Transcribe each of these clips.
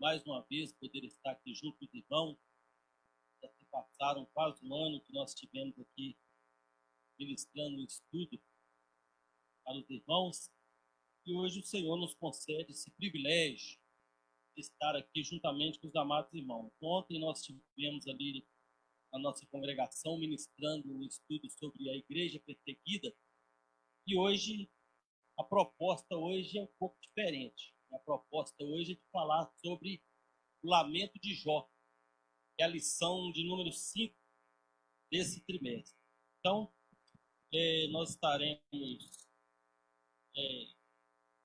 mais uma vez poder estar aqui junto com os irmãos. Já se passaram quase um ano que nós estivemos aqui ministrando um estudo para os irmãos, e hoje o Senhor nos concede esse privilégio de estar aqui juntamente com os amados irmãos. Ontem nós estivemos ali na nossa congregação ministrando um estudo sobre a igreja perseguida, e hoje a proposta hoje é um pouco diferente. A proposta hoje é de falar sobre o lamento de Jó, que é a lição de número 5 desse trimestre. Então, nós estaremos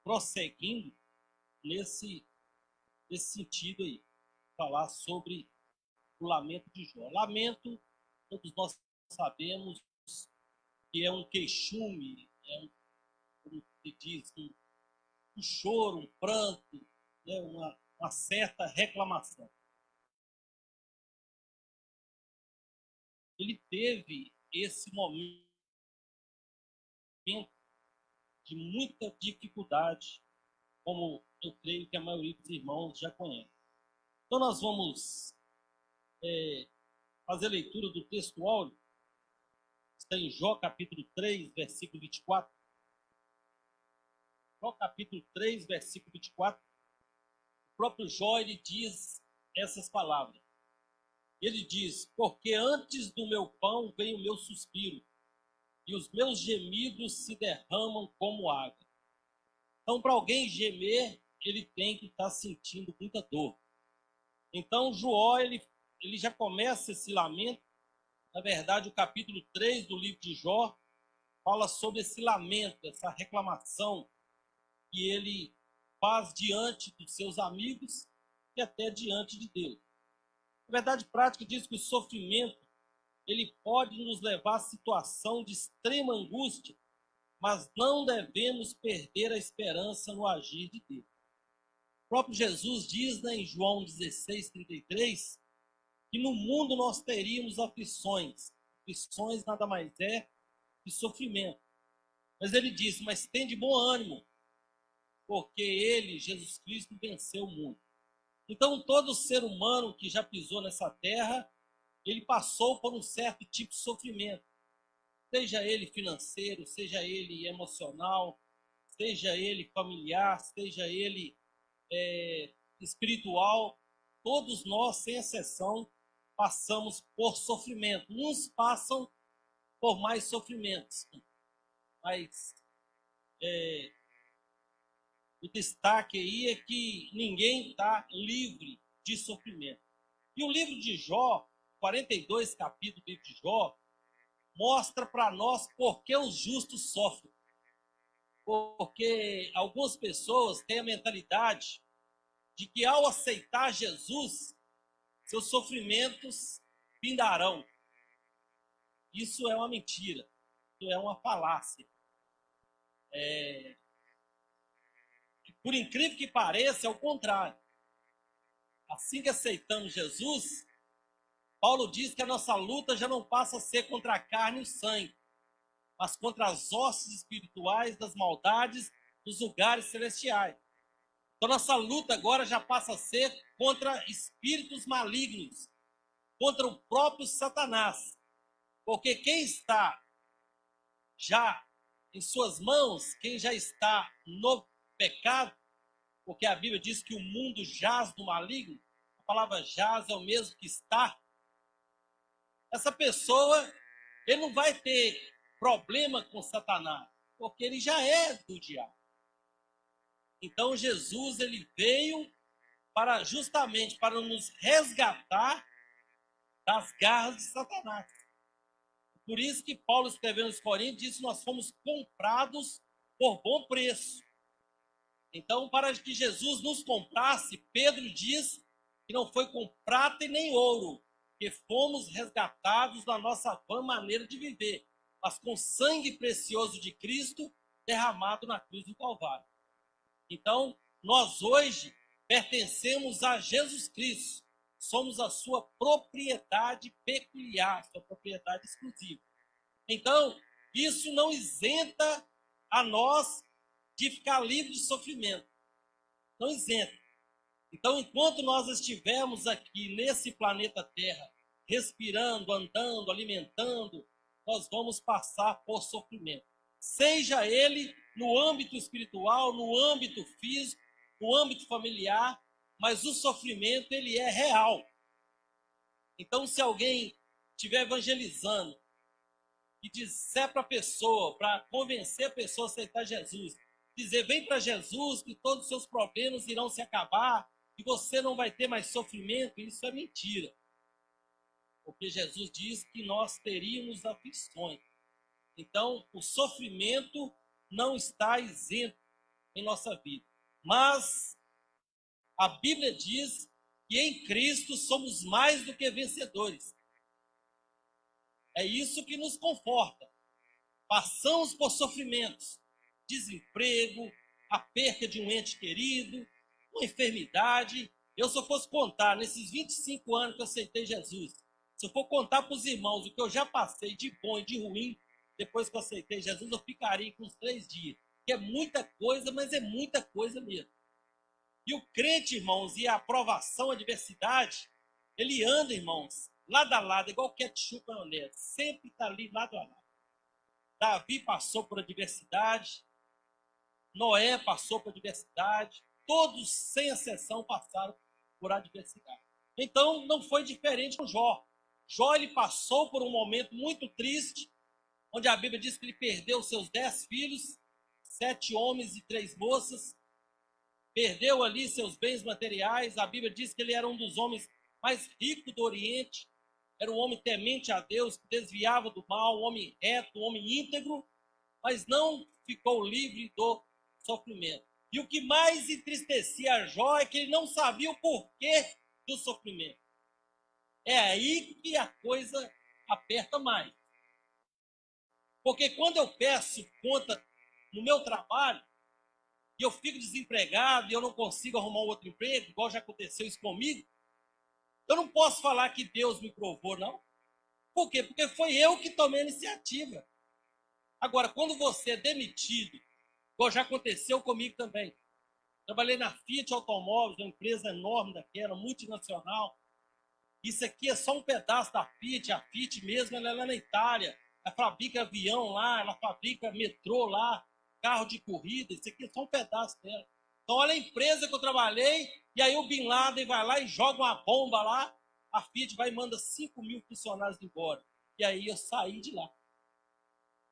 prosseguindo nesse sentido aí, falar sobre o lamento de Jó. Lamento, todos nós sabemos que é um queixume, como se diz, um choro, um pranto, né, uma certa reclamação. Ele teve esse momento de muita dificuldade, como eu creio que a maioria dos irmãos já conhece. Então nós vamos fazer a leitura do texto áureo, está em Jó capítulo 3, versículo 24. Jó capítulo 3, versículo 24. O próprio Jó, ele diz essas palavras. Ele diz: porque antes do meu pão vem o meu suspiro, e os meus gemidos se derramam como água. Então, para alguém gemer, ele tem que estar sentindo muita dor. Então, Jó, ele já começa esse lamento. Na verdade, o capítulo 3 do livro de Jó fala sobre esse lamento, essa reclamação que ele faz diante dos seus amigos e até diante de Deus. A verdade prática diz que o sofrimento ele pode nos levar à situação de extrema angústia, mas não devemos perder a esperança no agir de Deus. O próprio Jesus diz, em João 16, 33, que no mundo nós teríamos aflições. Aflições nada mais é que sofrimento. Mas ele disse: mas tem de bom ânimo, porque ele, Jesus Cristo, venceu o mundo. Então, todo ser humano que já pisou nessa terra, ele passou por um certo tipo de sofrimento. Seja ele financeiro, seja ele emocional, seja ele familiar, seja ele espiritual. Todos nós, sem exceção, passamos por sofrimento. Uns passam por mais sofrimentos, mas o destaque aí é que ninguém está livre de sofrimento. E o livro de Jó, 42 capítulos do livro de Jó, mostra para nós por que os justos sofrem. Porque algumas pessoas têm a mentalidade de que ao aceitar Jesus, seus sofrimentos findarão. Isso é uma mentira, isso é uma falácia. Por incrível que pareça, é o contrário. Assim que aceitamos Jesus, Paulo diz que a nossa luta já não passa a ser contra a carne e o sangue, mas contra as hostes espirituais das maldades dos lugares celestiais. Então nossa luta agora já passa a ser contra espíritos malignos, contra o próprio Satanás. Porque quem está já em suas mãos, quem já está no pecado, porque a Bíblia diz que o mundo jaz no maligno, a palavra jaz é o mesmo que está. Essa pessoa, ele não vai ter problema com Satanás, porque ele já é do diabo. Então Jesus, ele veio justamente para nos resgatar das garras de Satanás. Por isso que Paulo escreveu nos Coríntios, disse que nós fomos comprados por bom preço. Então, para que Jesus nos comprasse, Pedro diz que não foi com prata e nem ouro, que fomos resgatados da nossa vã maneira de viver, mas com sangue precioso de Cristo derramado na cruz do Calvário. Então, nós hoje pertencemos a Jesus Cristo, somos a sua propriedade peculiar, sua propriedade exclusiva. Então, isso não isenta a nós de ficar livre de sofrimento. Não isenta. Então, enquanto nós estivermos aqui nesse planeta Terra, respirando, andando, alimentando, nós vamos passar por sofrimento. Seja ele no âmbito espiritual, no âmbito físico, no âmbito familiar, mas o sofrimento, ele é real. Então, se alguém estiver evangelizando e disser para a pessoa, para convencer a pessoa a aceitar Jesus, dizer, vem para Jesus que todos os seus problemas irão se acabar e você não vai ter mais sofrimento, isso é mentira. Porque Jesus diz que nós teríamos aflições. Então, o sofrimento não está isento em nossa vida. Mas a Bíblia diz que em Cristo somos mais do que vencedores. É isso que nos conforta. Passamos por sofrimentos, desemprego, a perca de um ente querido, uma enfermidade. Eu, se eu fosse contar, nesses 25 anos que eu aceitei Jesus, se eu for contar para os irmãos o que eu já passei de bom e de ruim, depois que eu aceitei Jesus, eu ficaria com uns 3 dias. Que é muita coisa, mas é muita coisa mesmo. E o crente, irmãos, e a aprovação, a adversidade, ele anda, irmãos, lado a lado, igual ketchup e maionese. Sempre está ali lado a lado. Davi passou por adversidade, Noé passou por adversidade, todos, sem exceção, passaram por adversidade. Então, não foi diferente com Jó. Jó, ele passou por um momento muito triste, onde a Bíblia diz que ele perdeu seus 10 filhos, 7 homens e 3 moças, perdeu ali seus bens materiais. A Bíblia diz que ele era um dos homens mais ricos do Oriente, era um homem temente a Deus, que desviava do mal, um homem reto, um homem íntegro, mas não ficou livre do sofrimento. E o que mais entristecia a Jó é que ele não sabia o porquê do sofrimento. É aí que a coisa aperta mais. Porque quando eu peço conta no meu trabalho, e eu fico desempregado, e eu não consigo arrumar um outro emprego, igual já aconteceu isso comigo, eu não posso falar que Deus me provou, não. Por quê? Porque foi eu que tomei a iniciativa. Agora, quando você é demitido, igual já aconteceu comigo também, trabalhei na Fiat Automóveis, uma empresa enorme daquela, multinacional. Isso aqui é só um pedaço da Fiat. A Fiat mesmo, ela é lá na Itália. Ela fabrica avião lá, ela fabrica metrô lá, carro de corrida. Isso aqui é só um pedaço dela. Então, olha a empresa que eu trabalhei, e aí o Bin Laden vai lá e joga uma bomba lá, a Fiat vai e manda 5.000 funcionários embora. E aí eu saí de lá.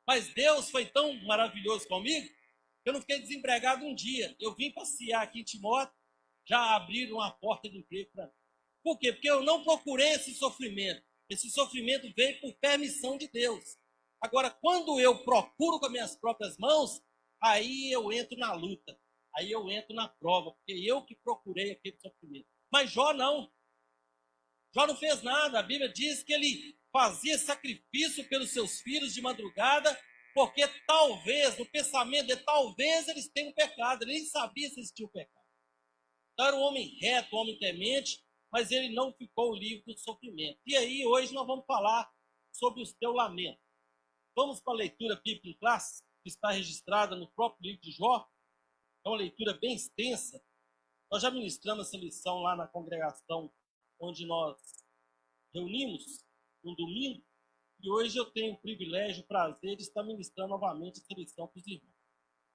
Mas Deus foi tão maravilhoso comigo, que eu não fiquei desempregado um dia. Eu vim passear aqui em Timóteo, já abriram uma porta de emprego para mim. Por quê? Porque eu não procurei esse sofrimento. Esse sofrimento veio por permissão de Deus. Agora, quando eu procuro com as minhas próprias mãos, aí eu entro na luta. Aí eu entro na prova, porque eu que procurei aquele sofrimento. Mas Jó não. Jó não fez nada. A Bíblia diz que ele fazia sacrifício pelos seus filhos de madrugada, porque talvez, no pensamento de talvez eles tenham pecado. Ele nem sabia se eles tinham pecado. Então era um homem reto, um homem temente, mas ele não ficou livre do sofrimento. E aí, hoje nós vamos falar sobre o seu lamento. Vamos para a leitura bíblica em classe, que está registrada no próprio livro de Jó. É uma leitura bem extensa. Nós já ministramos essa lição lá na congregação onde nós reunimos, no domingo, e hoje eu tenho o privilégio, o prazer de estar ministrando novamente essa lição para os irmãos.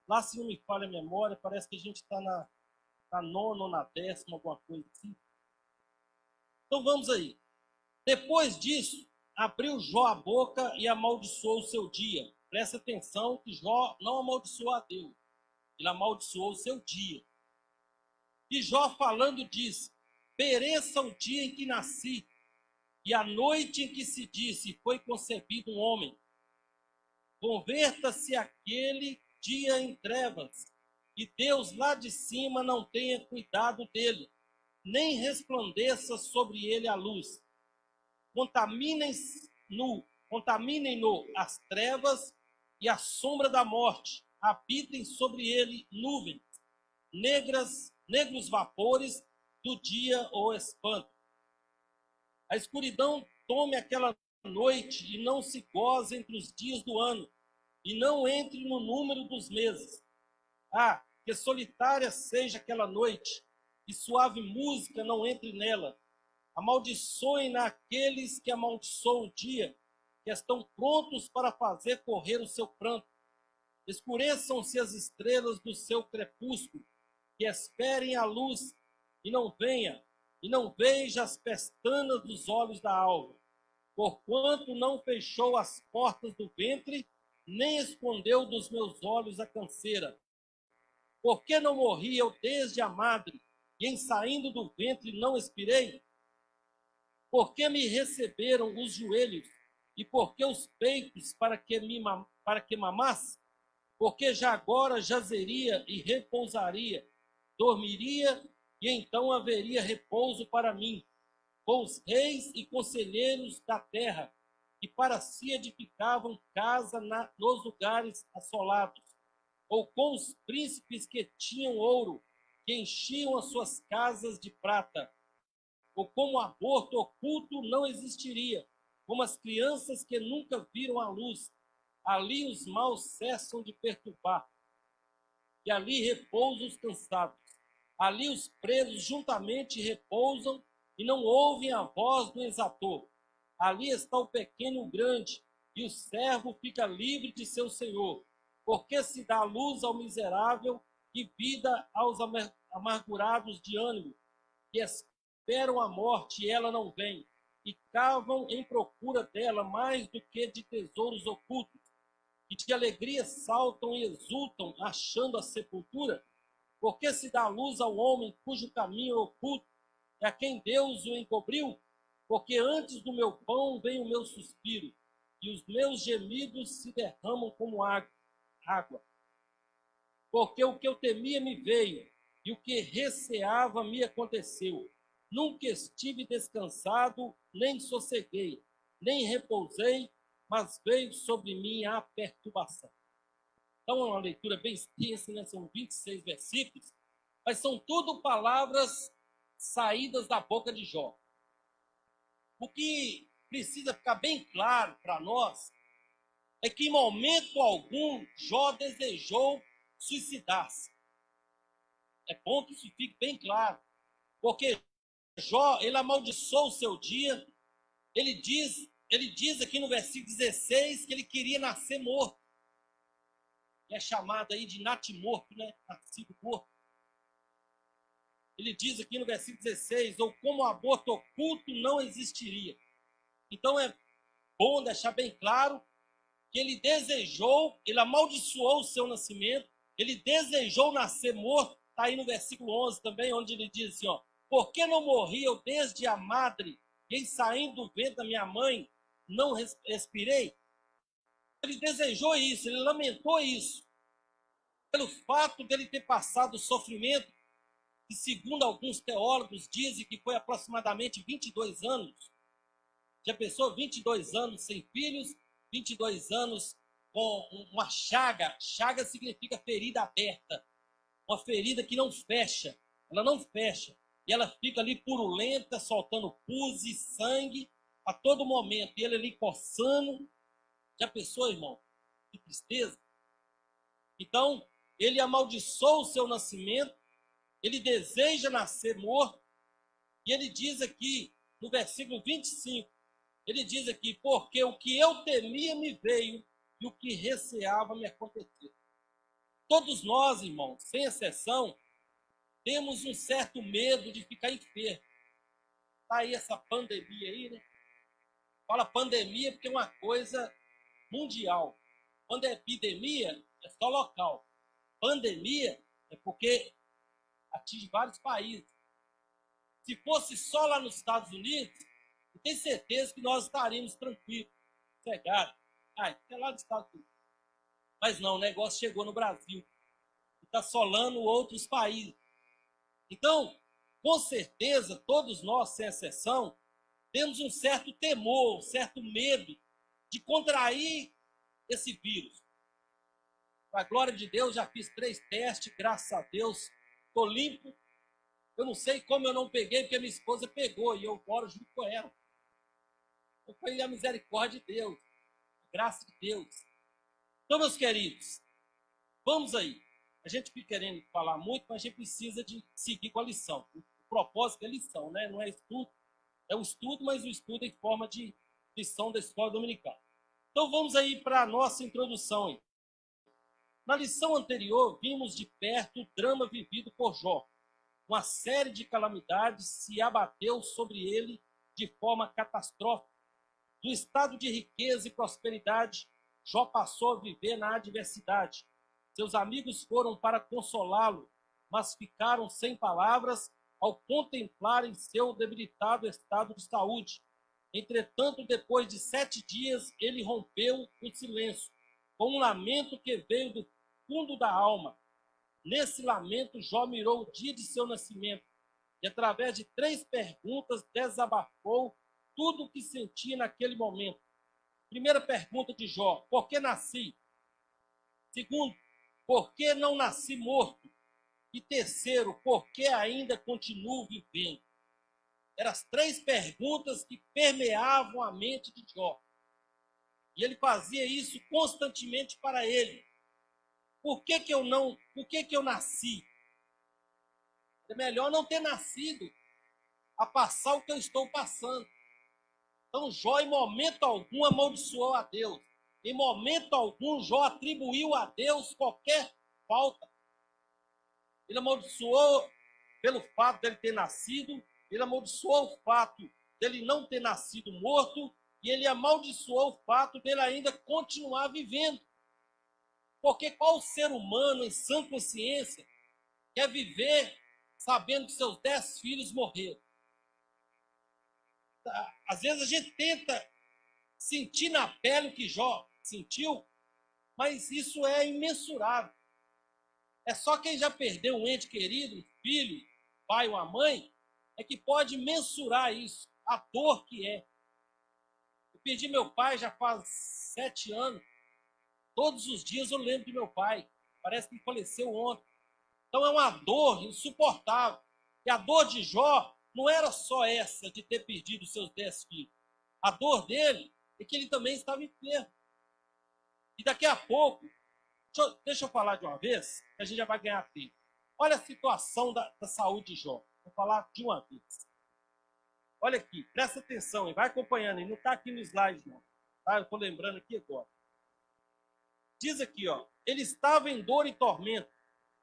Lá, se não me falha a memória, parece que a gente está na 9ª ou na 10ª, alguma coisa assim. Então vamos aí. Depois disso, abriu Jó a boca e amaldiçoou o seu dia. Presta atenção que Jó não amaldiçoou a Deus. Ele amaldiçoou o seu dia. E Jó falando disse, pereça o dia em que nasci, e a noite em que se disse, foi concebido um homem. Converta-se aquele dia em trevas, e Deus lá de cima não tenha cuidado dele, nem resplandeça sobre ele a luz. Contaminem-no as trevas e a sombra da morte, habitem sobre ele nuvens, negros vapores do dia ou espanto. A escuridão tome aquela noite e não se goze entre os dias do ano, e não entre no número dos meses. Ah, que solitária seja aquela noite, e suave música não entre nela. Amaldiçoem naqueles que amaldiçoam o dia, que estão prontos para fazer correr o seu pranto. Escureçam-se as estrelas do seu crepúsculo, que esperem a luz e não venha, e não veja as pestanas dos olhos da alva. Porquanto não fechou as portas do ventre, nem escondeu dos meus olhos a canseira. Por que não morri eu desde a madre, e em saindo do ventre não expirei? Por que me receberam os joelhos, e por que os peitos para que mamasse? Porque já agora jazeria e repousaria, dormiria, e então haveria repouso para mim, com os reis e conselheiros da terra, que para si edificavam casa nos lugares assolados, ou com os príncipes que tinham ouro, que enchiam as suas casas de prata, ou como aborto oculto não existiria, como as crianças que nunca viram a luz. Ali os maus cessam de perturbar, e ali repousam os cansados. Ali os presos juntamente repousam e não ouvem a voz do exator. Ali está o pequeno e o grande, e o servo fica livre de seu senhor, porque se dá luz ao miserável e vida aos amargurados de ânimo, que esperam a morte e ela não vem, e cavam em procura dela mais do que de tesouros ocultos, e de alegria saltam e exultam, achando a sepultura, porque se dá luz ao homem cujo caminho é oculto, e a quem Deus o encobriu, porque antes do meu pão vem o meu suspiro, e os meus gemidos se derramam como água. Porque o que eu temia me veio, e o que receava me aconteceu. Nunca estive descansado, nem sosseguei, nem repousei, mas veio sobre mim a perturbação. Então é uma leitura bem extensa, né? São 26 versículos, mas são tudo palavras saídas da boca de Jó. O que precisa ficar bem claro para nós é que em momento algum Jó desejou suicidar-se. É bom que isso fique bem claro, porque Jó, ele amaldiçoou o seu dia, ele diz aqui no versículo 16 que ele queria nascer morto. É chamado aí de natimorto, né? Nascido morto. Ele diz aqui no versículo 16, ou como aborto oculto não existiria. Então é bom deixar bem claro que ele desejou, ele amaldiçoou o seu nascimento, ele desejou nascer morto, está aí no versículo 11 também, onde ele diz assim, ó, por que não morri eu desde a madre, e em saindo do ventre da minha mãe, não respirei? Ele desejou isso, ele lamentou isso, pelo fato dele ter passado o sofrimento, que segundo alguns teólogos dizem que foi aproximadamente 22 anos. Já pensou 22 anos sem filhos, 22 anos com uma chaga. Chaga significa ferida aberta, uma ferida que não fecha, ela não fecha. E ela fica ali purulenta, soltando pus e sangue a todo momento. E ele ali coçando. Já pensou, irmão? Que tristeza. Então, ele amaldiçoou o seu nascimento, ele deseja nascer morto, e ele diz aqui, no versículo 25, ele diz aqui, porque o que eu temia me veio, e o que receava me aconteceu. Todos nós, irmãos, sem exceção, temos um certo medo de ficar enfermo. Está aí essa pandemia aí, né? Fala pandemia porque é uma coisa mundial. Quando é epidemia, é só local. Pandemia é porque atinge vários países. Se fosse só lá nos Estados Unidos, eu tenho certeza que nós estaríamos tranquilos, sossegados. É lá dos Estados Unidos. Mas não, o negócio chegou no Brasil. E está assolando outros países. Então, com certeza, todos nós, sem exceção, temos um certo temor, um certo medo de contrair esse vírus. Para a glória de Deus, já fiz 3 testes, graças a Deus, estou limpo. Eu não sei como eu não peguei, porque minha esposa pegou e eu moro junto com ela. Então foi a misericórdia de Deus, a graça de Deus. Então, meus queridos, vamos aí. A gente fica querendo falar muito, mas a gente precisa de seguir com a lição. O propósito é lição, né? Não é estudo. É o estudo, mas o estudo em forma de lição da escola dominical. Então vamos aí para a nossa introdução. Aí. Na lição anterior, vimos de perto o drama vivido por Jó. Uma série de calamidades se abateu sobre ele de forma catastrófica. Do estado de riqueza e prosperidade, Jó passou a viver na adversidade. Seus amigos foram para consolá-lo, mas ficaram sem palavras ao contemplarem seu debilitado estado de saúde. Entretanto, depois de 7 dias, ele rompeu o silêncio, com um lamento que veio do fundo da alma. Nesse lamento, Jó mirou o dia de seu nascimento e, através de 3 perguntas, desabafou tudo o que sentia naquele momento. Primeira pergunta de Jó: por que nasci? Segundo, por que não nasci morto? E terceiro, por que ainda continuo vivendo? Eram as 3 perguntas que permeavam a mente de Jó. E ele fazia isso constantemente para ele. Por que eu nasci? É melhor não ter nascido a passar o que eu estou passando. Então Jó, em momento algum, amaldiçoou a Deus. Em momento algum, Jó atribuiu a Deus qualquer falta. Ele amaldiçoou pelo fato dele ter nascido, ele amaldiçoou o fato dele não ter nascido morto, e ele amaldiçoou o fato dele ainda continuar vivendo. Porque qual ser humano em sã consciência quer viver sabendo que seus 10 filhos morreram? Às vezes a gente tenta sentir na pele o que Jó sentiu, mas isso é imensurável. É só quem já perdeu um ente querido, um filho, pai ou a mãe, é que pode mensurar isso, a dor que é. Eu perdi meu pai já faz 7 anos. Todos os dias eu lembro de meu pai. Parece que ele faleceu ontem. Então é uma dor insuportável. E a dor de Jó não era só essa de ter perdido seus 10 filhos. A dor dele é que ele também estava enfermo. E daqui a pouco, deixa eu falar de uma vez, que a gente já vai ganhar tempo. Olha a situação da saúde de Jó. Vou falar de uma vez. Olha aqui, presta atenção e vai acompanhando. E não está aqui no slide, não. Tá? Eu estou lembrando aqui agora. Diz aqui, ó, ele estava em dor e tormento,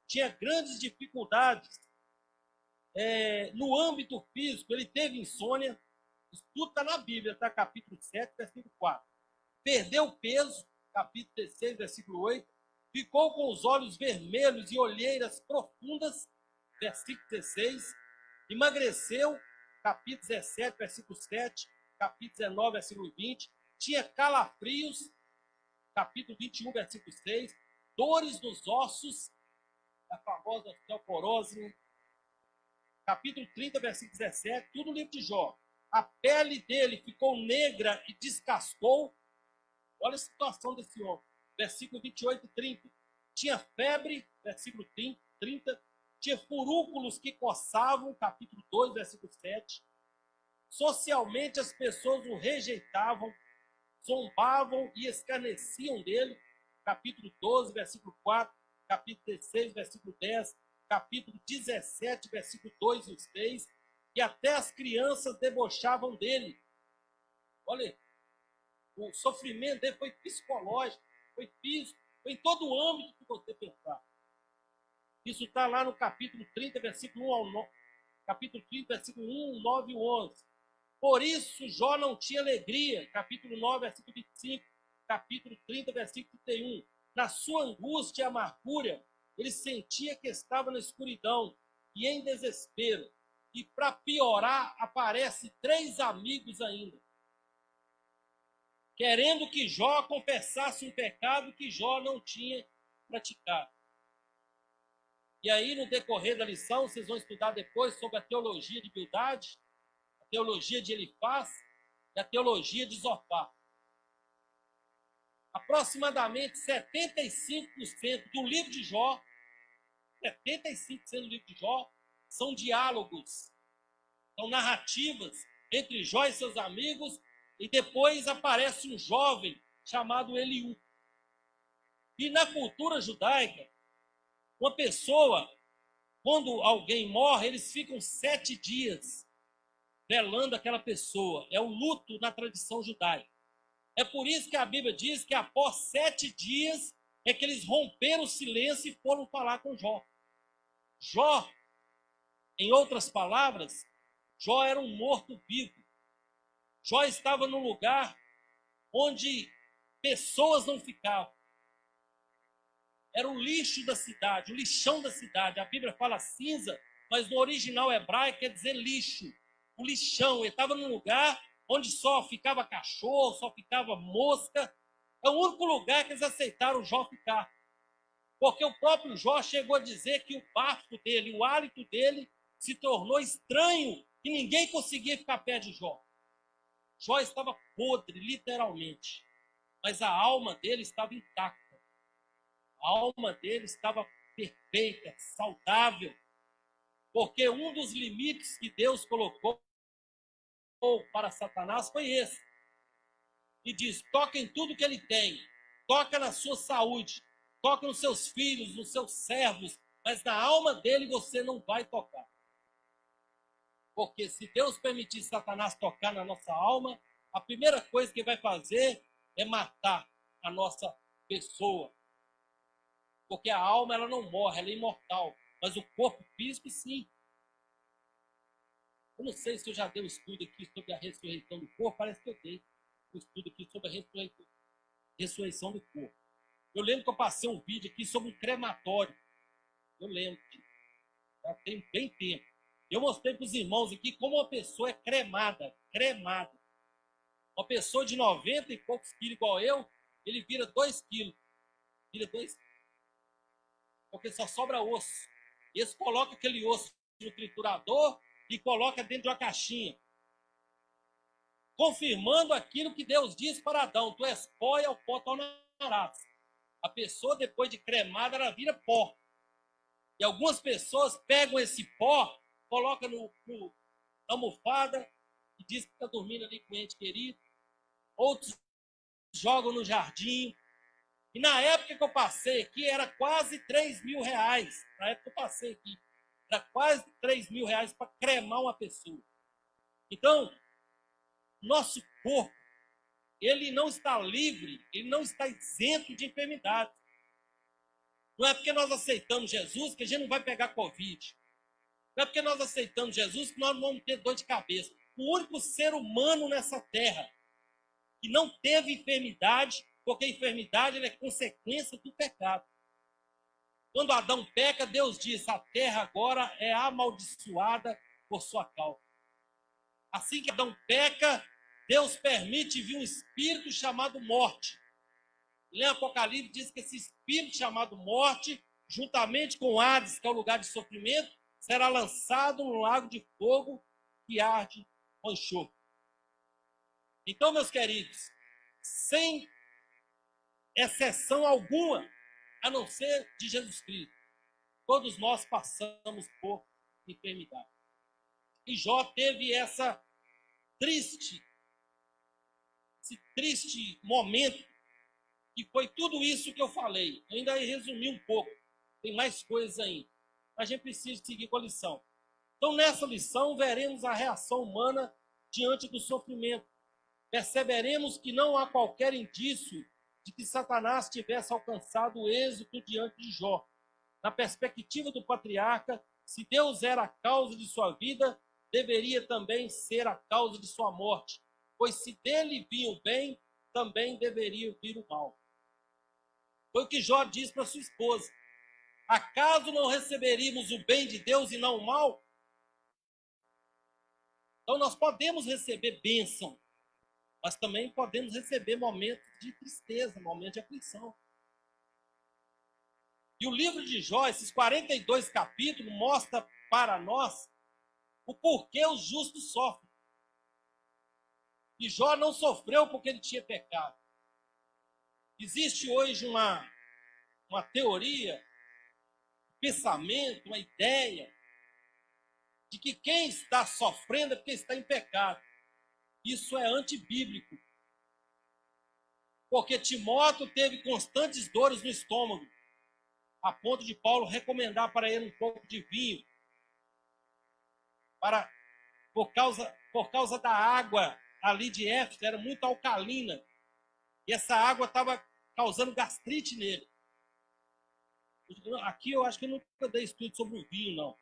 tinha grandes dificuldades no âmbito físico, ele teve insônia, isso tudo está na Bíblia, tá? Capítulo 7, versículo 4. Perdeu peso, capítulo 16, versículo 8. Ficou com os olhos vermelhos e olheiras profundas, versículo 16. Emagreceu, capítulo 17, versículo 7. Capítulo 19, versículo 20. Tinha calafrios, capítulo 21, versículo 6. Dores nos ossos, a famosa osteoporose, capítulo 30, versículo 17. Tudo no livro de Jó. A pele dele ficou negra e descascou. Olha a situação desse homem. Versículo 28 e 30. Tinha febre, versículo 30. Tinha furúnculos que coçavam, capítulo 2, versículo 7. Socialmente as pessoas o rejeitavam, zombavam e escarneciam dele, capítulo 12, versículo 4. Capítulo 16, versículo 10. Capítulo 17, versículo 2 e 3. E até as crianças debochavam dele. Olha, o sofrimento dele foi psicológico, foi físico, foi em todo o âmbito que você pensar. Isso está lá no capítulo 30, versículo 1 ao 9. Capítulo 30, versículo 1, 9 e 11. Por isso, Jó não tinha alegria. Capítulo 9, versículo 25. Capítulo 30, versículo 31. Na sua angústia e amargura, ele sentia que estava na escuridão e em desespero. E para piorar, aparecem 3 amigos ainda, querendo que Jó confessasse um pecado que Jó não tinha praticado. E aí, no decorrer da lição, vocês vão estudar depois sobre a teologia de Bildade, a teologia de Elifaz e a teologia de Zofar. Aproximadamente 75% do livro de Jó, 75% do livro de Jó, são diálogos, são narrativas entre Jó e seus amigos, e depois aparece um jovem chamado Eliú. E na cultura judaica, Uma pessoa, quando alguém morre, eles ficam 7 dias velando aquela pessoa. É o luto na tradição judaica. É por isso que a Bíblia diz que após 7 dias é que eles romperam o silêncio e foram falar com Jó. Jó, em outras palavras, Jó era um morto-vivo. Jó estava num lugar onde pessoas não ficavam. Era o lixo da cidade, o lixão da cidade. A Bíblia fala cinza, mas no original hebraico quer dizer lixo. O lixão. Ele estava num lugar onde só ficava cachorro, só ficava mosca. É o único lugar que eles aceitaram Jó ficar. Porque o próprio Jó chegou a dizer que o bafo dele, o hálito dele, se tornou estranho e ninguém conseguia ficar perto de Jó. Jó estava podre, literalmente. Mas a alma dele estava intacta. A alma dele estava perfeita, saudável. Porque um dos limites que Deus colocou para Satanás foi esse. E diz, toca em tudo que ele tem. Toca na sua saúde. Toca nos seus filhos, nos seus servos. Mas na alma dele você não vai tocar. Porque se Deus permitir Satanás tocar na nossa alma, a primeira coisa que vai fazer é matar a nossa pessoa. Porque a alma ela não morre, ela é imortal. Mas o corpo físico, sim. Eu não sei se eu já dei um estudo aqui sobre a ressurreição do corpo, parece que eu dei um estudo aqui sobre a ressurreição do corpo. Eu lembro que eu passei um vídeo aqui sobre um crematório. Eu lembro, já tem bem tempo. Eu mostrei para os irmãos aqui como uma pessoa é cremada. Uma pessoa de 90 e poucos quilos igual eu, ele vira 2 quilos. Vira 2 quilos. Porque só sobra osso. Eles colocam aquele osso no triturador e coloca dentro de uma caixinha. Confirmando aquilo que Deus disse para Adão. Tu és pó e ao pó tornarás. A pessoa, depois de cremada, ela vira pó. E algumas pessoas pegam esse pó, colocam na almofada e diz que está dormindo ali com o ente querido. Outros jogam no jardim. E na época que eu passei aqui, era quase 3 mil reais. Na época que eu passei aqui, era quase 3 mil reais para cremar uma pessoa. Então, nosso corpo, ele não está livre, ele não está isento de enfermidade. Não é porque nós aceitamos Jesus que a gente não vai pegar Covid. Não é porque nós aceitamos Jesus que nós não vamos ter dor de cabeça. O único ser humano nessa terra que não teve enfermidade, porque a enfermidade é consequência do pecado. Quando Adão peca, Deus diz, a terra agora é amaldiçoada por sua causa. Assim que Adão peca, Deus permite vir um espírito chamado morte. Em Apocalipse diz que esse espírito chamado morte, juntamente com Hades, que é o lugar de sofrimento, será lançado no lago de fogo que arde com enxofre. Então, meus queridos, sem exceção alguma, a não ser de Jesus Cristo, todos nós passamos por enfermidade. E Jó teve esse triste momento, que foi tudo isso que eu falei. Eu ainda resumi um pouco, tem mais coisas ainda. A gente precisa seguir com a lição. Então, nessa lição, veremos a reação humana diante do sofrimento. Perceberemos que não há qualquer indício de que Satanás tivesse alcançado o êxito diante de Jó. Na perspectiva do patriarca, se Deus era a causa de sua vida, deveria também ser a causa de sua morte, pois se dele vinha o bem, também deveria vir o mal. Foi o que Jó disse para sua esposa. Acaso não receberíamos o bem de Deus e não o mal? Então nós podemos receber bênção, mas também podemos receber momentos de tristeza, momentos de aflição. E o livro de Jó, esses 42 capítulos, mostra para nós o porquê os justos sofrem. E Jó não sofreu porque ele tinha pecado. Existe hoje uma teoria, um pensamento, uma ideia, de que quem está sofrendo é porque está em pecado. Isso é antibíblico. Porque Timóteo teve constantes dores no estômago. a ponto de Paulo recomendar para ele um pouco de vinho, por causa da água ali de Éfeso, era muito alcalina, e essa água estava causando gastrite nele. Aqui eu acho que eu nunca dei estudo sobre o vinho, não.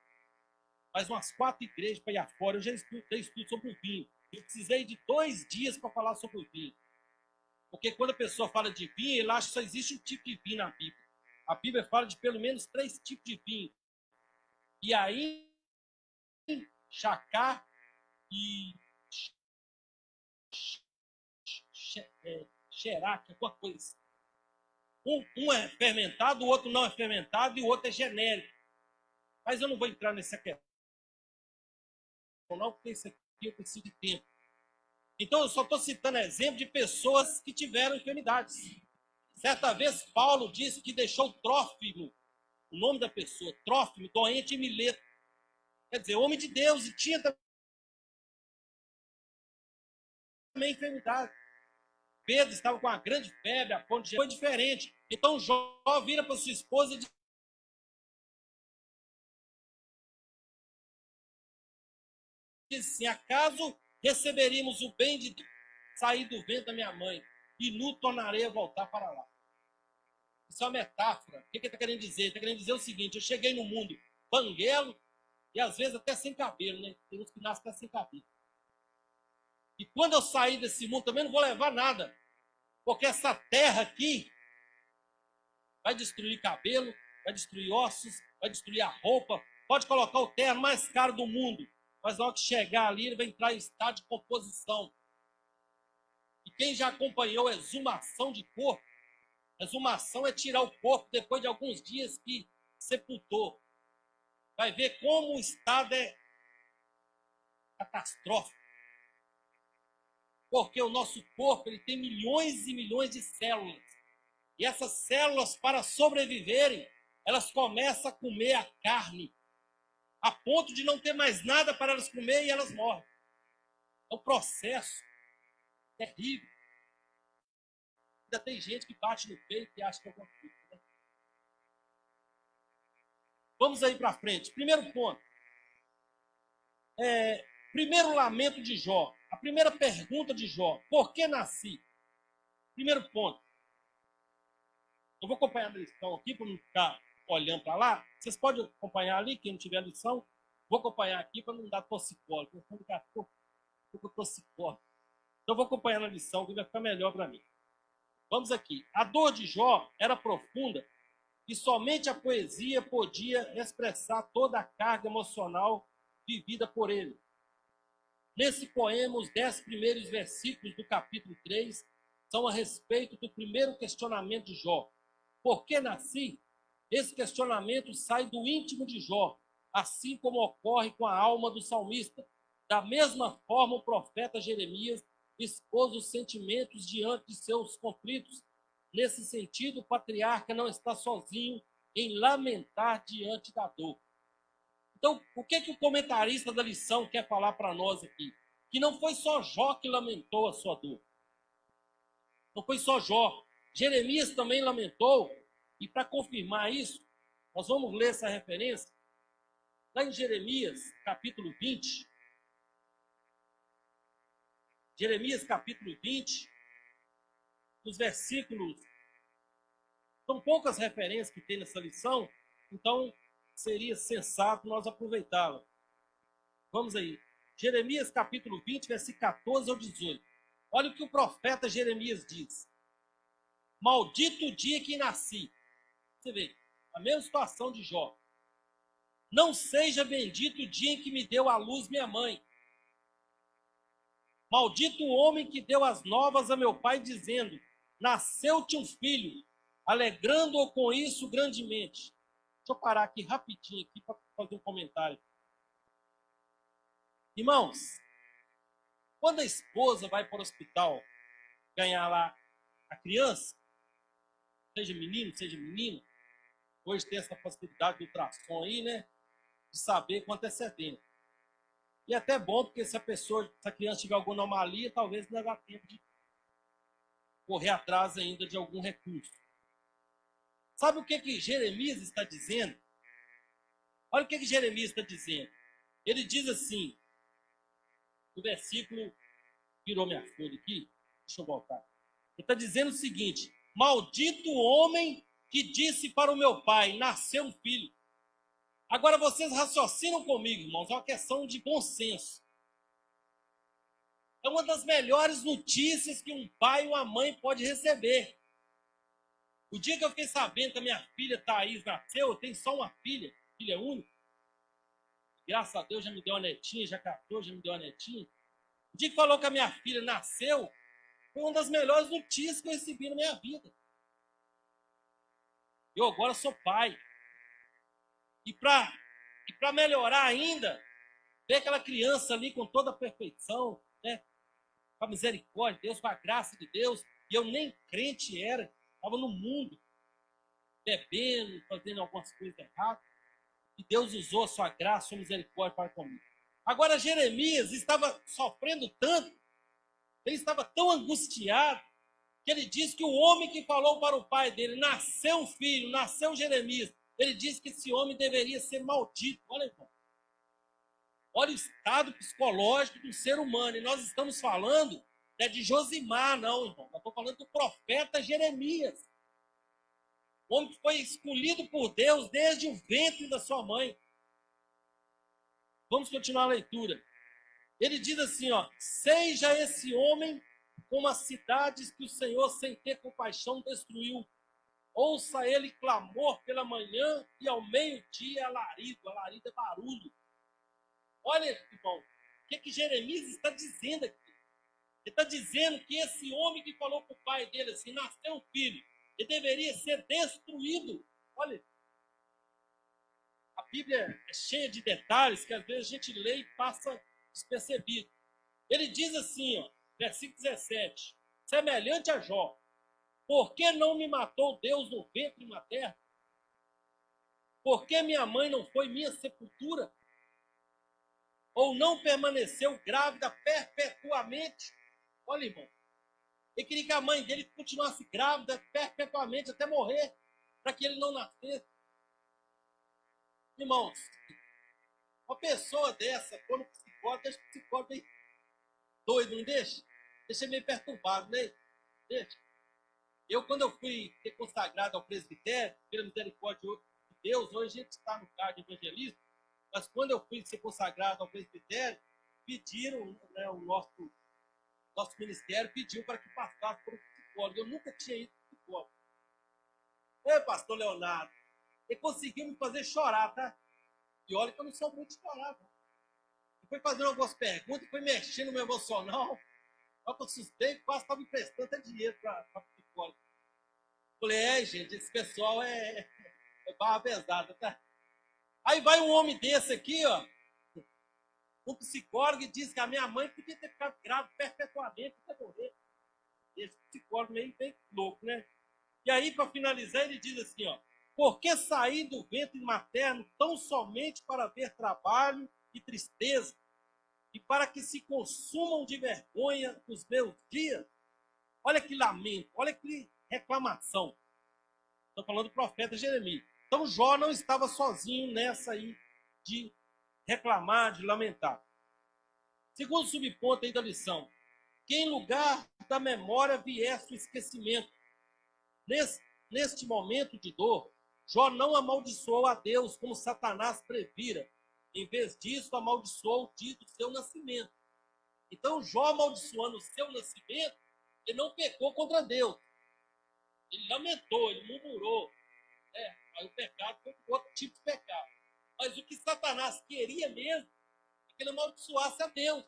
Mas umas 4 igrejas para ir afora, eu já dei estudo sobre o vinho. Eu precisei de 2 dias para falar sobre o vinho. Porque quando a pessoa fala de vinho, ele acha que só existe um tipo de vinho na Bíblia. A Bíblia fala de pelo menos 3 tipos de vinho. E aí, chacá e xeraque, alguma coisa assim. Um é fermentado, o outro não é fermentado e o outro é genérico. Mas eu não vou entrar nessa questão, não, porque isso aqui eu preciso de tempo. Então, eu só estou citando exemplo de pessoas que tiveram enfermidades. Certa vez, Paulo disse que deixou Trófimo, o nome da pessoa, Trófimo, doente em Mileto. Quer dizer, homem de Deus, e tinha também enfermidade. Pedro estava com uma grande febre, a ponto de foi diferente. Então, Jó vira para sua esposa e diz assim: acaso receberíamos o bem de sair do ventre da minha mãe, e nu tornarei a voltar para lá. Isso é uma metáfora. O que ele está querendo dizer? Ele está querendo dizer o seguinte: eu cheguei no mundo banguelo e às vezes até sem cabelo, né? Tem uns que nascem até sem cabelo. E quando eu sair desse mundo também não vou levar nada, porque essa terra aqui vai destruir cabelo, vai destruir ossos, vai destruir a roupa, pode colocar o terno mais caro do mundo, mas na hora que chegar ali, ele vai entrar em estado de composição. E quem já acompanhou a exumação de corpo, exumação é tirar o corpo depois de alguns dias que sepultou. Vai ver como o estado é catastrófico. Porque o nosso corpo ele tem milhões e milhões de células. E essas células, para sobreviverem, elas começam a comer a carne, a ponto de não ter mais nada para elas comer e elas morrem. É um processo terrível. Ainda tem gente que bate no peito e acha que é alguma coisa. Né? Vamos aí para frente. Primeiro ponto. Primeiro lamento de Jó. A primeira pergunta de Jó. Por que nasci? Primeiro ponto. Eu vou acompanhar a lição aqui para não ficar olhando para lá. Vocês podem acompanhar ali, quem não tiver lição. Vou acompanhar aqui para não dar tossicólico. Eu vou tossicólico. Então, eu vou acompanhar a lição que vai ficar melhor para mim. Vamos aqui. A dor de Jó era profunda e somente a poesia podia expressar toda a carga emocional vivida por ele. Nesse poema, os 10 primeiros versículos do capítulo 3 são a respeito do primeiro questionamento de Jó. Por que nasci? Esse questionamento sai do íntimo de Jó, assim como ocorre com a alma do salmista. Da mesma forma, o profeta Jeremias expôs os sentimentos diante de seus conflitos. Nesse sentido, o patriarca não está sozinho em lamentar diante da dor. Então, o que o comentarista da lição quer falar para nós aqui? Que não foi só Jó que lamentou a sua dor. Não foi só Jó. Jeremias também lamentou. E para confirmar isso, nós vamos ler essa referência lá em Jeremias, capítulo 20. Jeremias, capítulo 20, os versículos. São poucas referências que tem nessa lição, então seria sensato nós aproveitá-la. Vamos aí. Jeremias, capítulo 20, versículo 14 ao 18. Olha o que o profeta Jeremias diz. Maldito o dia que nasci. Você vê, a mesma situação de Jó. Não seja bendito o dia em que me deu à luz minha mãe. Maldito o homem que deu as novas a meu pai, dizendo, nasceu-te um filho, alegrando-o com isso grandemente. Deixa eu parar aqui rapidinho aqui para fazer um comentário. Irmãos, quando a esposa vai para o hospital ganhar lá a criança, seja menino, seja menina, hoje tem essa facilidade do ultrassom aí, né? De saber com antecedência. E é até bom, porque se a criança tiver alguma anomalia, talvez não dá tempo de correr atrás ainda de algum recurso. Sabe o que Jeremias está dizendo? Olha o que Jeremias está dizendo. Ele diz assim, no versículo, virou minha folha aqui, deixa eu voltar. Ele está dizendo o seguinte: maldito o homem que disse para o meu pai, nasceu um filho. Agora vocês raciocinam comigo, irmãos, é uma questão de bom senso. É uma das melhores notícias que um pai ou uma mãe pode receber. O dia que eu fiquei sabendo que a minha filha Thaís nasceu, eu tenho só uma filha única. Graças a Deus já me deu uma netinha, já casou, já me deu uma netinha. O dia que falou que a minha filha nasceu, foi uma das melhores notícias que eu recebi na minha vida. Eu agora sou pai. E para melhorar ainda, ver aquela criança ali com toda a perfeição, né? Com a misericórdia de Deus, com a graça de Deus, e eu nem crente era, estava no mundo, bebendo, fazendo algumas coisas erradas, e Deus usou a sua graça, a sua misericórdia para comigo. Agora Jeremias estava sofrendo tanto, ele estava tão angustiado, que ele diz que o homem que falou para o pai dele, nasceu um filho, nasceu Jeremias, ele diz que esse homem deveria ser maldito. Olha, irmão. Olha o estado psicológico do ser humano. E nós estamos falando de Josimar, não, irmão. Nós estamos falando do profeta Jeremias. O homem que foi escolhido por Deus desde o ventre da sua mãe. Vamos continuar a leitura. Ele diz assim, ó: seja esse homem como as cidades que o Senhor, sem ter compaixão, destruiu. Ouça ele clamor pela manhã e ao meio-dia alarido. Alarido é barulho. Olha, irmão, o que Jeremias está dizendo aqui? Ele está dizendo que esse homem que falou para o pai dele assim, nasceu um filho, ele deveria ser destruído. Olha, a Bíblia é cheia de detalhes que às vezes a gente lê e passa despercebido. Ele diz assim, ó, versículo 17, semelhante a Jó: por que não me matou Deus no ventre materno? Por que minha mãe não foi minha sepultura? Ou não permaneceu grávida perpetuamente? Olha, irmão, ele queria que a mãe dele continuasse grávida perpetuamente até morrer, para que ele não nascesse. Irmãos, uma pessoa dessa, quando o psicólogo, deixa o psicólogo meio doido, não deixa? Deixa meio perturbado, né? Deixa. Quando eu fui ser consagrado ao presbitério, pela misericórdia de Deus, hoje a gente está no cargo de evangelismo, mas quando eu fui ser consagrado ao presbitério, pediram, né, o nosso ministério pediu para que passasse por um psicólogo. Eu nunca tinha ido para psicólogo. Ei, pastor Leonardo, ele conseguiu me fazer chorar, tá? E olha que eu não sou muito de chorar, não. Ele foi fazendo algumas perguntas, foi mexendo no meu emocional. Eu assustei, quase estava emprestando até dinheiro para psicólogo. Falei, gente, esse pessoal é barra pesada, tá? Aí vai um homem desse aqui, ó, um psicólogo, e diz que a minha mãe podia ter ficado grávida perpetuamente até morrer. Esse psicólogo meio louco, né? E aí, para finalizar, ele diz assim, ó: por que sair do ventre materno tão somente para ver trabalho e tristeza, e para que se consumam de vergonha os meus dias? Olha que lamento, olha que reclamação. Estou falando do profeta Jeremias. Então Jó não estava sozinho nessa aí de reclamar, de lamentar. Segundo subponto aí da lição: que em lugar da memória viesse o esquecimento. Neste momento de dor, Jó não amaldiçoou a Deus como Satanás previra. Em vez disso, amaldiçoou o dia do seu nascimento. Então Jó, amaldiçoando o seu nascimento, ele não pecou contra Deus. Ele lamentou, ele murmurou. Aí o pecado foi outro tipo de pecado. Mas o que Satanás queria mesmo é que ele amaldiçoasse a Deus.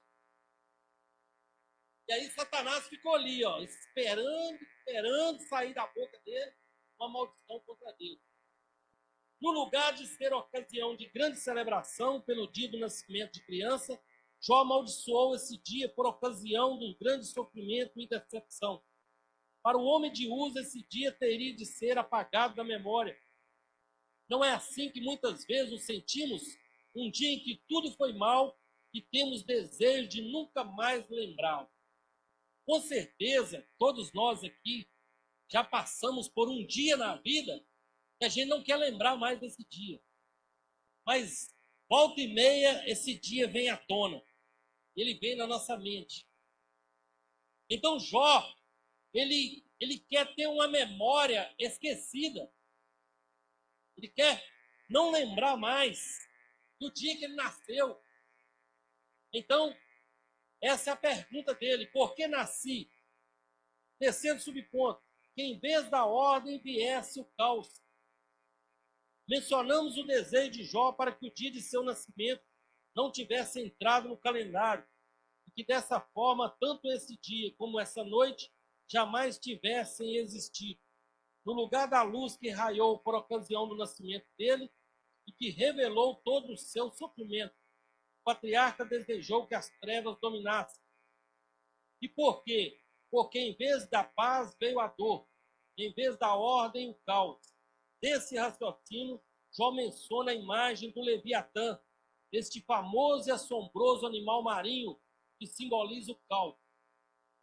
E aí Satanás ficou ali, ó, esperando sair da boca dele uma maldição contra Deus. No lugar de ser ocasião de grande celebração pelo dia do nascimento de criança, Jó amaldiçoou esse dia por ocasião de um grande sofrimento e decepção. Para o homem de uso, esse dia teria de ser apagado da memória. Não é assim que muitas vezes nos sentimos? Um dia em que tudo foi mal e temos desejo de nunca mais lembrar. Com certeza, todos nós aqui já passamos por um dia na vida E a gente não quer lembrar mais desse dia. Mas, volta e meia, esse dia vem à tona. Ele vem na nossa mente. Então, Jó, ele quer ter uma memória esquecida. Ele quer não lembrar mais do dia que ele nasceu. Então, essa é a pergunta dele. Por que nasci? Terceiro subponto. Que em vez da ordem viesse o caos. Mencionamos o desejo de Jó para que o dia de seu nascimento não tivesse entrado no calendário. E que dessa forma, tanto esse dia como essa noite jamais tivessem existido. No lugar da luz que raiou por ocasião do nascimento dele e que revelou todo o seu sofrimento, o patriarca desejou que as trevas dominassem. E por quê? Porque em vez da paz veio a dor, em vez da ordem o caos. Desse raciocínio, Jó menciona a imagem do Leviatã, este famoso e assombroso animal marinho que simboliza o caos.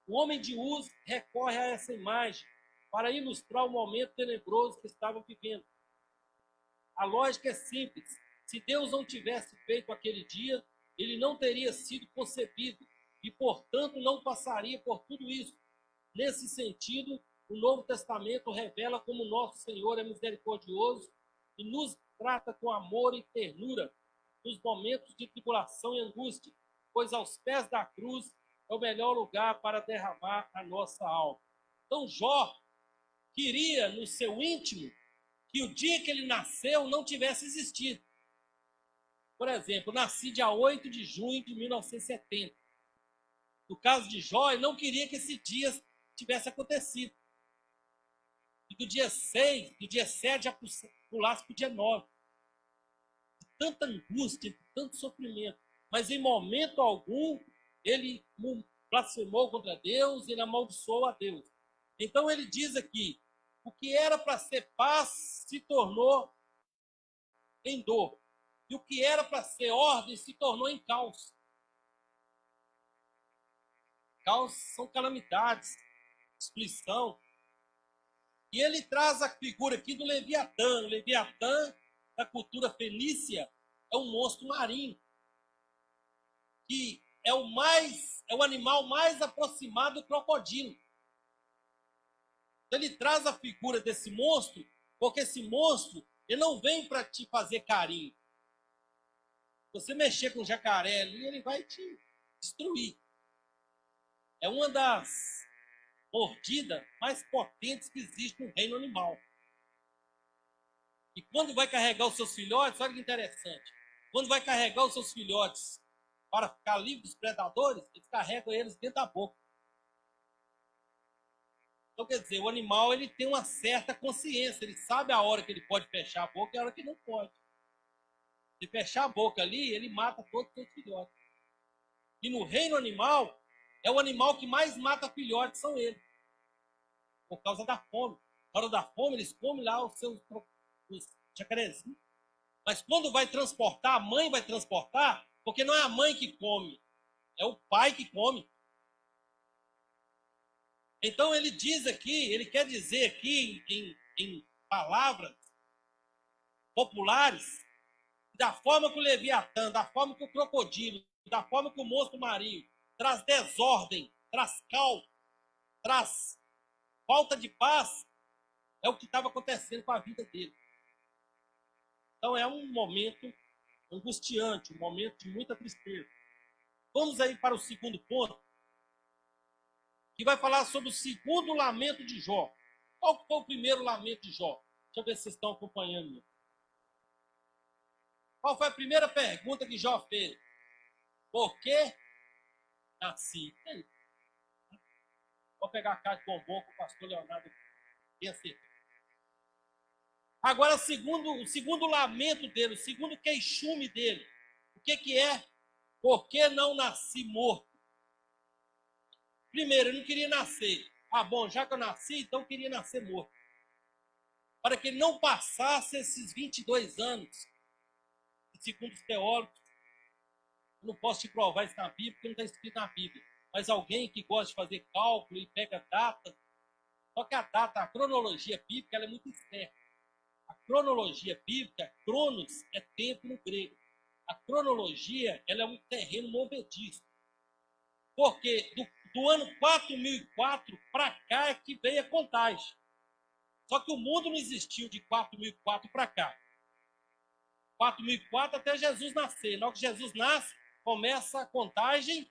O homem de Uz recorre a essa imagem para ilustrar o momento tenebroso que estavam vivendo. A lógica é simples. Se Deus não tivesse feito aquele dia, ele não teria sido concebido e, portanto, não passaria por tudo isso. Nesse sentido, o Novo Testamento revela como nosso Senhor é misericordioso e nos trata com amor e ternura nos momentos de tribulação e angústia, pois aos pés da cruz é o melhor lugar para derramar a nossa alma. Então, Jó queria, no seu íntimo, que o dia que ele nasceu não tivesse existido. Por exemplo, nasci dia 8 de junho de 1970. No caso de Jó, ele não queria que esse dia tivesse acontecido. E do dia 6, do dia 7, já pulasse para o dia 9. De tanta angústia, de tanto sofrimento. Mas em momento algum, ele blasfemou contra Deus, ele amaldiçoou a Deus. Então ele diz aqui, o que era para ser paz se tornou em dor. E o que era para ser ordem se tornou em caos. Caos são calamidades, destruição. E ele traz a figura aqui do Leviatã. O Leviatã, da cultura fenícia, é um monstro marinho, que é o animal mais aproximado do crocodilo. Então, ele traz a figura desse monstro, porque esse monstro, ele não vem para te fazer carinho. Você mexer com o jacaré ali, ele vai te destruir. É uma das mordidas mais potentes que existe no reino animal. E quando vai carregar os seus filhotes, olha que interessante. Quando vai carregar os seus filhotes para ficar livre dos predadores, eles carregam eles dentro da boca. Então, quer dizer, o animal ele tem uma certa consciência, ele sabe a hora que ele pode fechar a boca e a hora que não pode. Se fechar a boca ali, ele mata todos os seus filhotes. E no reino animal, é o animal que mais mata filhotes, são eles. Por causa da fome. Na hora da fome, eles comem lá os jacarezinhos. Mas quando vai transportar, a mãe vai transportar, porque não é a mãe que come, é o pai que come. Então ele diz aqui, ele quer dizer aqui em palavras populares, da forma que o Leviatã, da forma que o crocodilo, da forma que o monstro marinho traz desordem, traz caos, traz falta de paz, é o que estava acontecendo com a vida dele. Então é um momento angustiante, um momento de muita tristeza. Vamos aí para o segundo ponto, que vai falar sobre o segundo lamento de Jó. Qual foi o primeiro lamento de Jó? Deixa eu ver se vocês estão acompanhando. Qual foi a primeira pergunta que Jó fez? Por que nasci? Vou pegar a cara de bombom com o pastor Leonardo. Agora, o segundo lamento dele, o segundo queixume dele, o que é? Por que não nasci morto? Primeiro, ele não queria nascer. Ah, bom, já que eu nasci, então eu queria nascer morto. Para que ele não passasse esses 22 anos, segundo os teólogos, eu não posso te provar isso na Bíblia, porque não está escrito na Bíblia. Mas alguém que gosta de fazer cálculo e pega data, só que a data, a cronologia bíblica, ela é muito externa. A cronologia bíblica, cronos é tempo no grego. A cronologia, ela é um terreno movediço. Porque do ano 4004 para cá é que veio a contagem. Só que o mundo não existiu de 4004 para cá. 4004 até Jesus nascer. Na hora que Jesus nasce, começa a contagem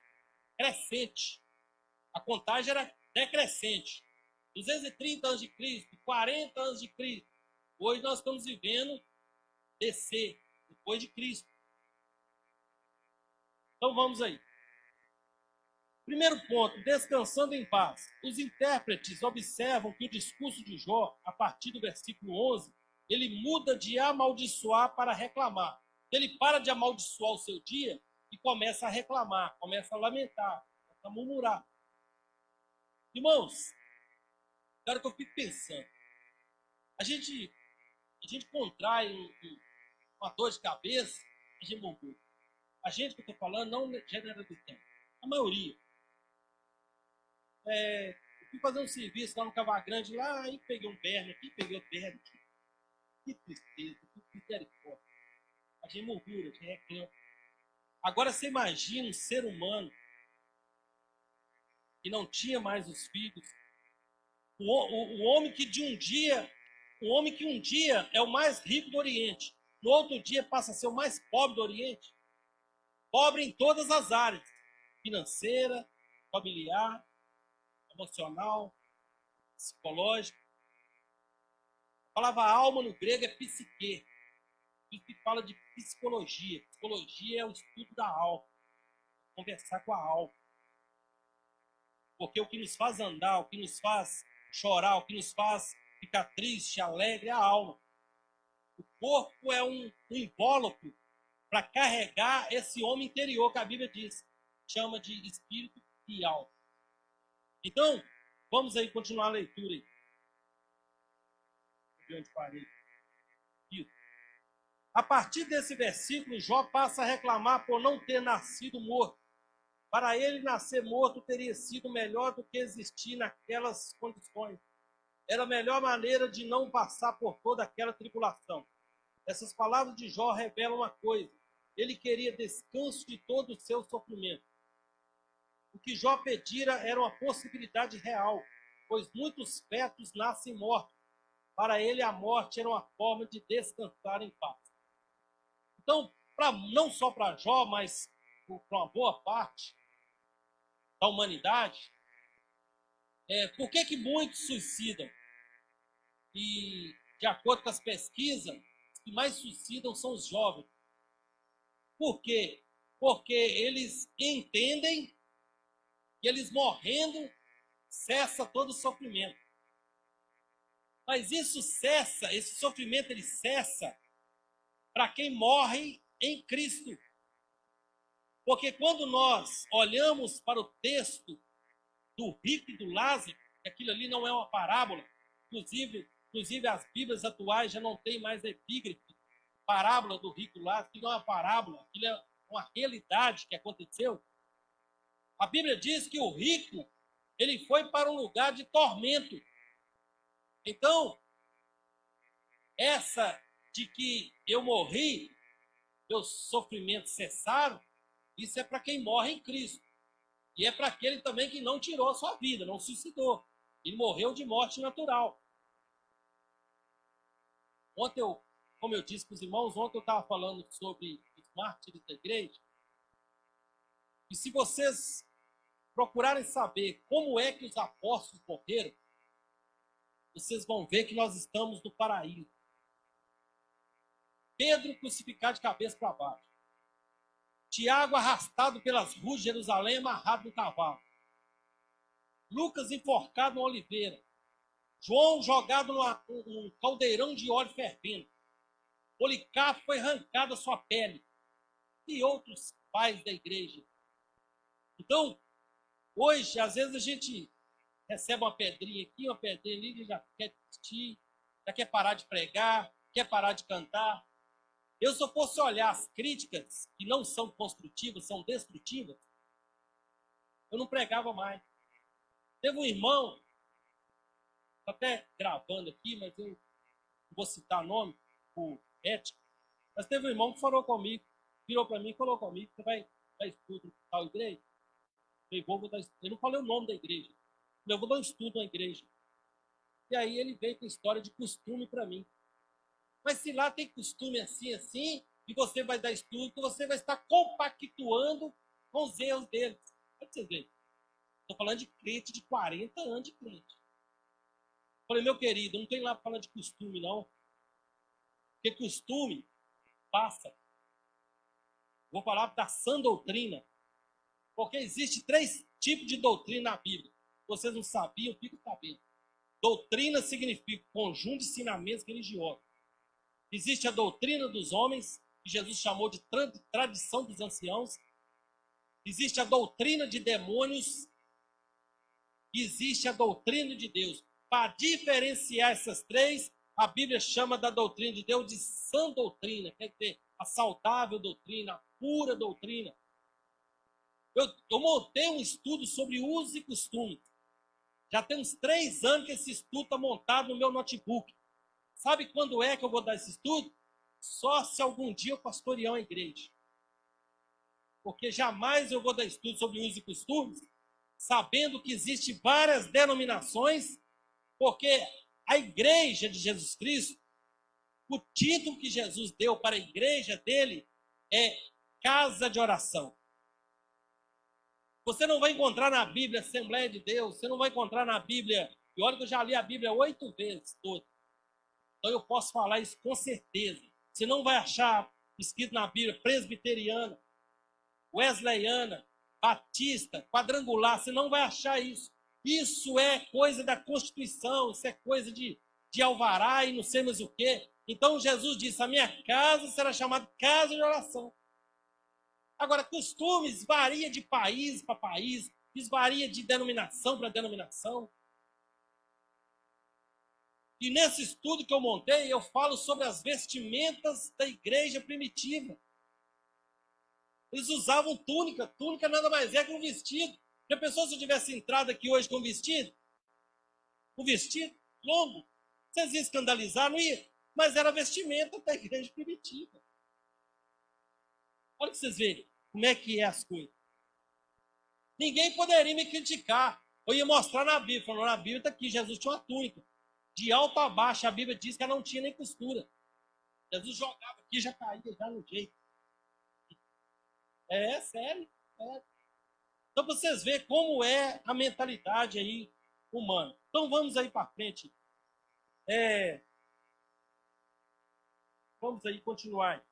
crescente. A contagem era decrescente. 230 anos de Cristo, 40 anos de Cristo. Hoje nós estamos vivendo descer, depois de Cristo. Então vamos aí. Primeiro ponto, descansando em paz. Os intérpretes observam que o discurso de Jó, a partir do versículo 11, ele muda de amaldiçoar para reclamar. Ele para de amaldiçoar o seu dia e começa a reclamar, começa a lamentar, começa a murmurar. Irmãos, cara, que eu fico pensando, a gente contrai uma dor de cabeça, a gente murmura. A gente que eu estou falando, não generalizando, a maioria. Eu fui fazer um serviço lá no Cavagrande, lá, e peguei um berne aqui, peguei outro berne aqui. Que tristeza, que misericórdia. A gente murmura, a gente reclama. Agora você imagina um ser humano que não tinha mais os filhos, o homem que um dia é o mais rico do Oriente, no outro dia passa a ser o mais pobre do Oriente, pobre em todas as áreas, financeira, familiar, emocional, psicológico. A palavra alma no grego é psique. Isso que fala de psicologia. Psicologia é o estudo da alma. Conversar com a alma. Porque o que nos faz andar, o que nos faz chorar, o que nos faz ficar triste, alegre, é a alma. O corpo é um invólucro para carregar esse homem interior que a Bíblia diz. Chama de espírito e alma. Então, vamos aí continuar a leitura aí. Onde parei. Isso. A partir desse versículo, Jó passa a reclamar por não ter nascido morto. Para ele, nascer morto teria sido melhor do que existir naquelas condições. Era a melhor maneira de não passar por toda aquela tribulação. Essas palavras de Jó revelam uma coisa. Ele queria descanso de todo o seu sofrimento. O que Jó pedira era uma possibilidade real, pois muitos fetos nascem mortos. Para ele, a morte era uma forma de descansar em paz. Então, não só para Jó, mas para uma boa parte da humanidade, por que muitos suicidam? E, de acordo com as pesquisas, os que mais suicidam são os jovens. Por quê? Porque eles entendem que eles morrendo cessa todo o sofrimento. Mas isso cessa, esse sofrimento ele cessa para quem morre em Cristo. Porque quando nós olhamos para o texto do rico e do Lázaro, aquilo ali não é uma parábola, inclusive as Bíblias atuais já não tem mais epígrafe, parábola do rico e do Lázaro, que não é uma parábola, aquilo é uma realidade que aconteceu. A Bíblia diz que o rico, ele foi para um lugar de tormento. Então, essa de que eu morri, meus sofrimentos cessaram, isso é para quem morre em Cristo. E é para aquele também que não tirou a sua vida, não suicidou. Ele morreu de morte natural. Ontem, como eu disse para os irmãos, ontem eu estava falando sobre os mártires da igreja. E se vocês procurarem saber como é que os apóstolos morreram, vocês vão ver que nós estamos no paraíso. Pedro crucificado de cabeça para baixo. Tiago arrastado pelas ruas de Jerusalém, amarrado no cavalo. Lucas enforcado na oliveira. João jogado num caldeirão de óleo fervendo. Policarpo foi arrancado a sua pele. E outros pais da igreja. Então, hoje, às vezes a gente recebe uma pedrinha aqui, uma pedrinha ali, e já quer desistir, já quer parar de pregar, quer parar de cantar. Eu, se eu fosse olhar as críticas, que não são construtivas, são destrutivas, eu não pregava mais. Teve um irmão, estou até gravando aqui, mas eu não vou citar nome, por ética, mas teve um irmão que falou comigo, virou para mim e falou comigo: você vai dar estudo em tal igreja? Eu vou dar estudo. Eu não falei o nome da igreja. Eu vou dar um estudo na igreja. E aí ele veio com história de costume para mim. Mas se lá tem costume assim, assim, e você vai dar estudo, você vai estar compactuando com os erros deles. Olha pra vocês verem. Estou falando de crente de 40 anos de crente. Falei, meu querido, não tem lá para falar de costume, não. Porque costume passa. Vou falar da sã doutrina. Porque existe 3 tipos de doutrina na Bíblia. Vocês não sabiam, fico sabendo. Doutrina significa conjunto de ensinamentos religiosos. Existe a doutrina dos homens, que Jesus chamou de tradição dos anciãos. Existe a doutrina de demônios. Existe a doutrina de Deus. Para diferenciar essas 3, a Bíblia chama da doutrina de Deus de sã doutrina, quer dizer, a saudável doutrina, a pura doutrina. Eu montei um estudo sobre uso e costume. Já tem uns 3 anos que esse estudo está montado no meu notebook. Sabe quando é que eu vou dar esse estudo? Só se algum dia eu pastorear uma igreja. Porque jamais eu vou dar estudo sobre uso e costumes, sabendo que existem várias denominações, porque a igreja de Jesus Cristo, o título que Jesus deu para a igreja dele é casa de oração. Você não vai encontrar na Bíblia Assembleia de Deus, você não vai encontrar na Bíblia, e olha que eu já li a Bíblia 8 vezes toda. Então eu posso falar isso com certeza. Você não vai achar escrito na Bíblia presbiteriana, wesleyana, batista, quadrangular, você não vai achar isso. Isso é coisa da Constituição, isso é coisa de alvará e não sei mais o quê. Então Jesus disse, a minha casa será chamada casa de oração. Agora, costumes varia de país para país, isso varia de denominação para denominação. E nesse estudo que eu montei, eu falo sobre as vestimentas da igreja primitiva. Eles usavam túnica. Túnica nada mais é que um vestido. Já pensou se eu tivesse entrado aqui hoje com um vestido? Um vestido longo? Vocês iam escandalizar? Não ia. Mas era a vestimenta da igreja primitiva. Olha que vocês verem como é que é as coisas. Ninguém poderia me criticar. Eu ia mostrar na Bíblia. Falando, na Bíblia está aqui, Jesus tinha uma túnica. De alto a baixo, a Bíblia diz que ela não tinha nem costura. Jesus jogava aqui, já caía, já no jeito. É sério. Então, para vocês verem como é a mentalidade aí humana. Então, vamos aí para frente. Vamos aí continuar.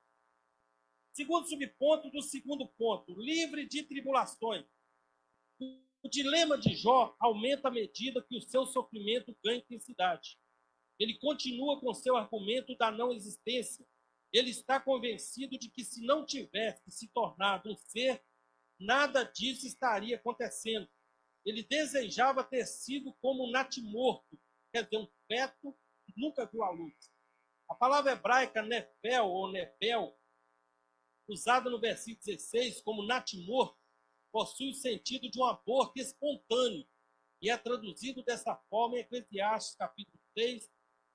Segundo subponto do segundo ponto. Livre de tribulações. O dilema de Jó aumenta à medida que o seu sofrimento ganha intensidade. Ele continua com seu argumento da não existência. Ele está convencido de que se não tivesse se tornado um ser, nada disso estaria acontecendo. Ele desejava ter sido como um natimorto, quer dizer, um feto que nunca viu a luz. A palavra hebraica nefel ou nefel, usada no versículo 16 como natimorto, possui o sentido de um aborto espontâneo e é traduzido dessa forma em Eclesiastes capítulo 3,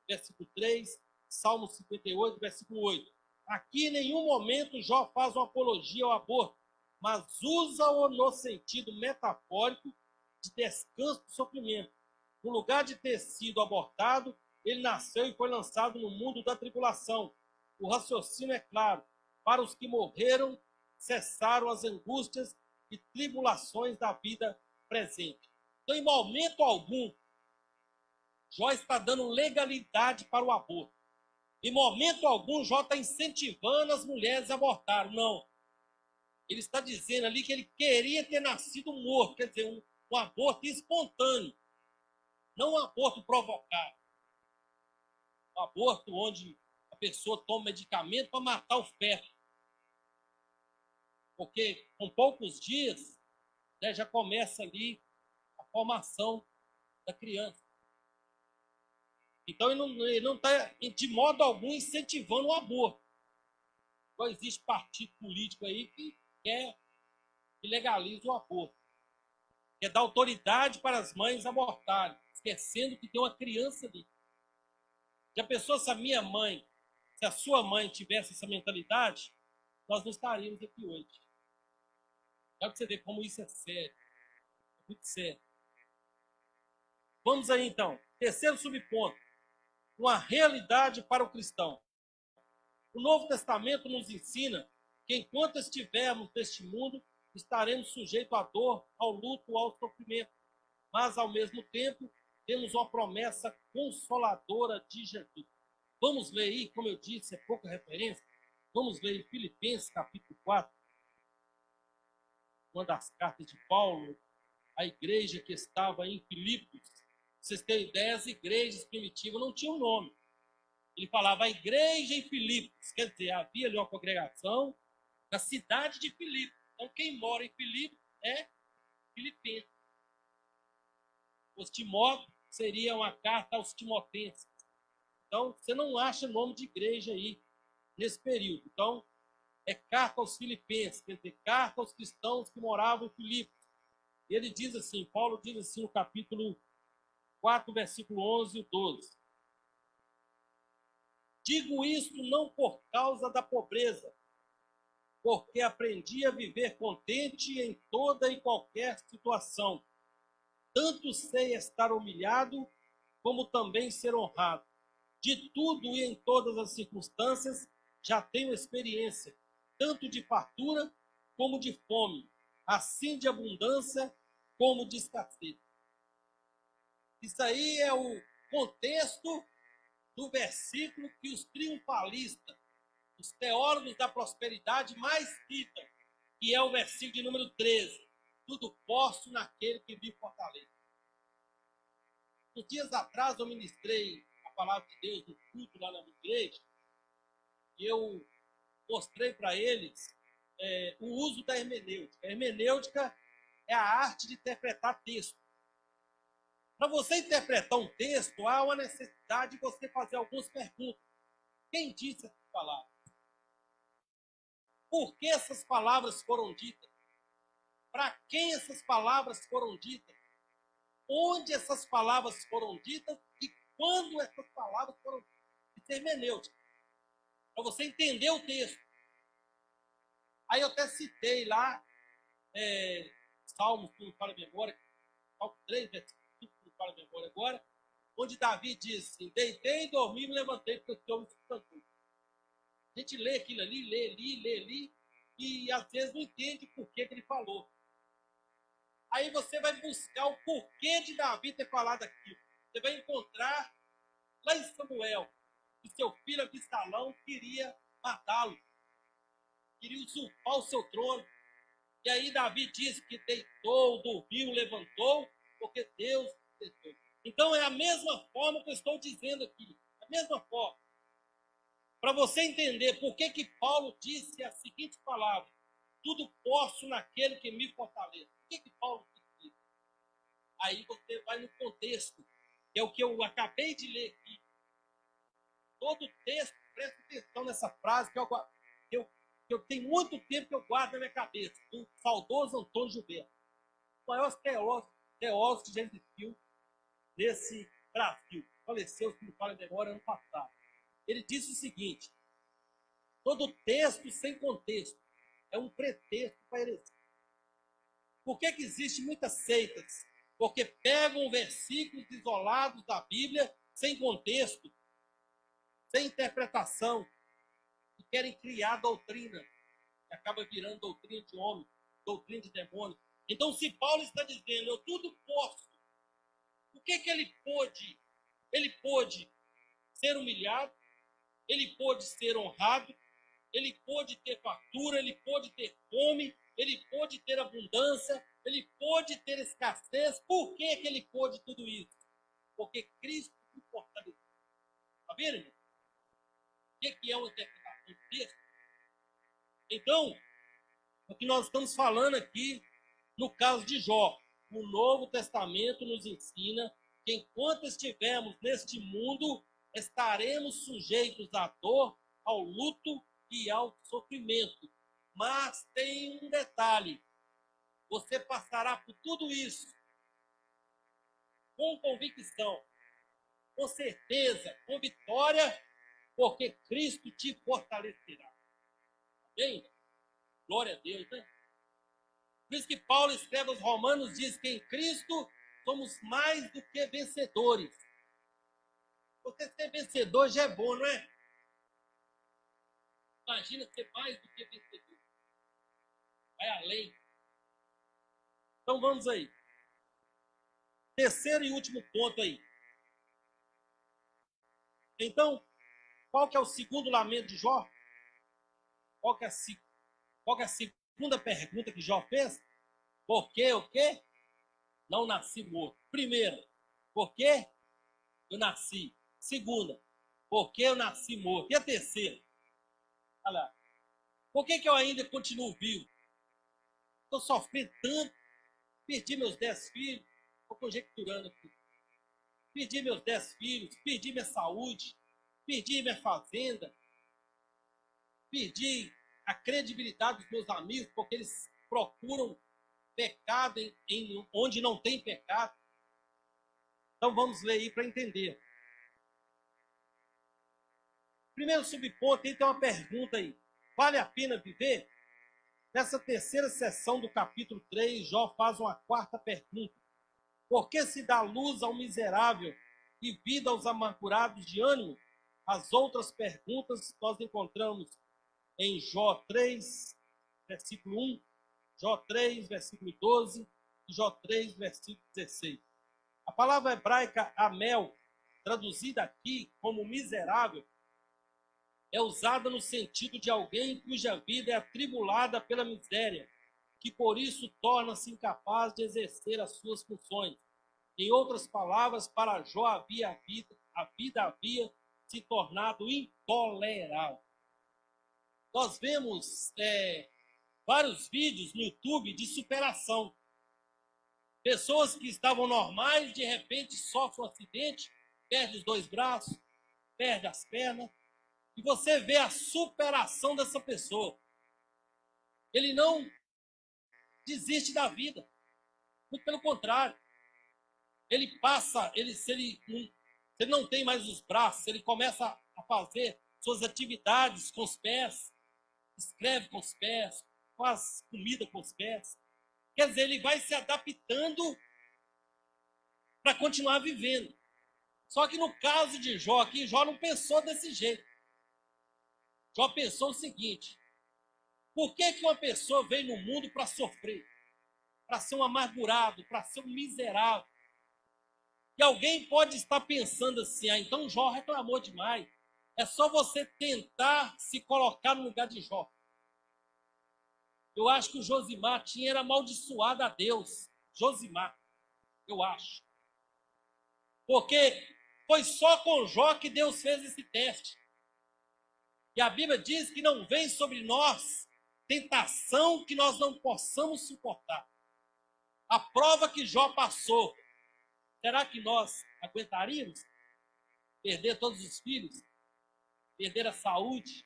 versículo 3, Salmo 58, versículo 8. Aqui em nenhum momento Jó faz uma apologia ao aborto, mas usa-o no sentido metafórico de descanso do sofrimento. No lugar de ter sido abortado, ele nasceu e foi lançado no mundo da tribulação. O raciocínio é claro. Para os que morreram, cessaram as angústias e tribulações da vida presente. Então, em momento algum, Jó está dando legalidade para o aborto. Em momento algum, Jó está incentivando as mulheres a abortar. Não. Ele está dizendo ali que ele queria ter nascido morto, quer dizer, um aborto espontâneo, não um aborto provocado. Um aborto onde a pessoa toma medicamento para matar o feto. Porque com poucos dias, né, já começa ali a formação da criança. Então ele não está de modo algum incentivando o aborto. Então existe partido político aí que quer que legalize o aborto. Quer dar autoridade para as mães abortarem, esquecendo que tem uma criança ali. Já pensou se a minha mãe Se a sua mãe tivesse essa mentalidade, nós não estaríamos aqui hoje. É para você ver como isso é sério. É muito sério. Vamos aí, então. Terceiro subponto. Uma realidade para o cristão. O Novo Testamento nos ensina que enquanto estivermos neste mundo, estaremos sujeitos à dor, ao luto, ao sofrimento. Mas, ao mesmo tempo, temos uma promessa consoladora de Jesus. Vamos ler aí, como eu disse, é pouca referência. Vamos ler em Filipenses, capítulo 4, uma das cartas de Paulo, à igreja que estava em Filipos. Vocês têm ideia, as igrejas primitivas não tinham nome. Ele falava a igreja em Filipos, quer dizer, havia ali uma congregação na cidade de Filipos. Então, quem mora em Filipos é filipense. Os Timóteo seria uma carta aos timotenses. Então, você não acha nome de igreja aí nesse período. Então, é carta aos filipenses, quer dizer, carta aos cristãos que moravam em Filipos. E ele diz assim, Paulo diz assim no capítulo 4, versículo 11 e 12. Digo isto não por causa da pobreza, porque aprendi a viver contente em toda e qualquer situação. Tanto sei estar humilhado, como também ser honrado. De tudo e em todas as circunstâncias, já tenho experiência, tanto de fartura como de fome, assim de abundância como de escassez. Isso aí é o contexto do versículo que os triunfalistas, os teólogos da prosperidade mais citam, que é o versículo de número 13. Tudo posso naquele que me fortalece. Uns dias atrás eu ministrei a palavra de Deus no culto lá na minha igreja, e eu mostrei para eles o uso da hermenêutica. A hermenêutica é a arte de interpretar texto. Para você interpretar um texto, há uma necessidade de você fazer algumas perguntas. Quem disse essas palavras? Por que essas palavras foram ditas? Para quem essas palavras foram ditas? Onde essas palavras foram ditas e quando essas palavras foram ditas? Isso é hermenêutica. Para você entender o texto. Aí eu até citei lá, Salmos, que não fala a memória, Salmo 3, versículo 5, que não fala a memória agora, onde Davi diz assim, deitei, dormi e me levantei, porque o Senhor me sustentou. A gente lê aquilo ali, lê ali, e às vezes não entende por que ele falou. Aí você vai buscar o porquê de Davi ter falado aquilo. Você vai encontrar lá em Samuel, que seu filho Absalão queria matá-lo, queria usurpar o seu trono. E aí Davi diz que deitou, dormiu, levantou, porque Deus deitou. Então é a mesma forma que eu estou dizendo aqui. A mesma forma. Para você entender por que Paulo disse a seguinte palavra: tudo posso naquele que me fortalece. Por que Paulo disse isso? Aí você vai no contexto, que é o que eu acabei de ler aqui. Todo o texto, presta atenção nessa frase que eu tenho muito tempo que eu guardo na minha cabeça, do saudoso Antônio Gilberto, o maior teólogo que já existiu nesse Brasil. Faleceu, se não fala a memória, ano passado. Ele disse o seguinte: todo texto sem contexto é um pretexto para heresia. Por que existem muitas seitas? Porque pegam versículos isolados da Bíblia, sem contexto, sem interpretação, e querem criar doutrina, que acaba virando doutrina de homem, doutrina de demônio. Então, se Paulo está dizendo, eu tudo posso, o que ele pôde? Ele pôde ser humilhado, ele pôde ser honrado, ele pôde ter fartura, ele pôde ter fome, ele pôde ter abundância, ele pôde ter escassez. Por que ele pôde tudo isso? Porque Cristo o fortaleceu. Está vendo, irmão? O que é uma interpretação de texto? Então, o que nós estamos falando aqui, no caso de Jó, o Novo Testamento nos ensina que enquanto estivermos neste mundo, estaremos sujeitos à dor, ao luto e ao sofrimento. Mas tem um detalhe: você passará por tudo isso com convicção, com certeza, com vitória porque Cristo te fortalecerá. Amém? Glória a Deus, né? Por isso que Paulo escreve aos Romanos, diz que em Cristo somos mais do que vencedores. Você ser vencedor já é bom, não é? Imagina ser mais do que vencedor. Vai além. Então vamos aí. Terceiro e último ponto aí. Então, qual que é o segundo lamento de Jó? Qual que é a segunda pergunta que Jó fez? Por que o quê? Não nasci morto. Primeira, por que eu nasci? Segunda, por que eu nasci morto? E a terceira? Olha lá. Por que eu ainda continuo vivo? Estou sofrendo tanto. Perdi meus 10 filhos. Estou conjecturando aqui. Perdi meus 10 filhos. Perdi minha saúde. Perdi minha fazenda. Perdi a credibilidade dos meus amigos, porque eles procuram pecado em onde não tem pecado. Então vamos ler aí para entender. Primeiro subponto, aí tem uma pergunta aí. Vale a pena viver? Nessa terceira sessão do capítulo 3, Jó faz uma quarta pergunta. Por que se dá luz ao miserável e vida aos amargurados de ânimo? As outras perguntas nós encontramos em Jó 3, versículo 1, Jó 3, versículo 12 e Jó 3, versículo 16. A palavra hebraica amel, traduzida aqui como miserável, é usada no sentido de alguém cuja vida é atribulada pela miséria, que por isso torna-se incapaz de exercer as suas funções. Em outras palavras, para Jó a vida havia se tornado intolerável. Nós vemos vários vídeos no YouTube de superação. Pessoas que estavam normais, de repente sofrem um acidente, perde os 2 braços, perde as pernas, e você vê a superação dessa pessoa. Ele não desiste da vida. Muito pelo contrário. Ele passa, se ele não tem mais os braços, ele começa a fazer suas atividades com os pés, escreve com os pés, faz comida com os pés. Quer dizer, ele vai se adaptando para continuar vivendo. Só que no caso de Jó aqui, Jó não pensou desse jeito. Jó pensou o seguinte: por que uma pessoa veio no mundo para sofrer? Para ser um amargurado, para ser um miserável? E alguém pode estar pensando assim, então Jó reclamou demais. É só você tentar se colocar no lugar de Jó. Eu acho que o Josimar era amaldiçoado a Deus. Josimar, eu acho. Porque foi só com Jó que Deus fez esse teste. E a Bíblia diz que não vem sobre nós tentação que nós não possamos suportar. A prova que Jó passou, será que nós aguentaríamos? Perder todos os filhos? Perder a saúde?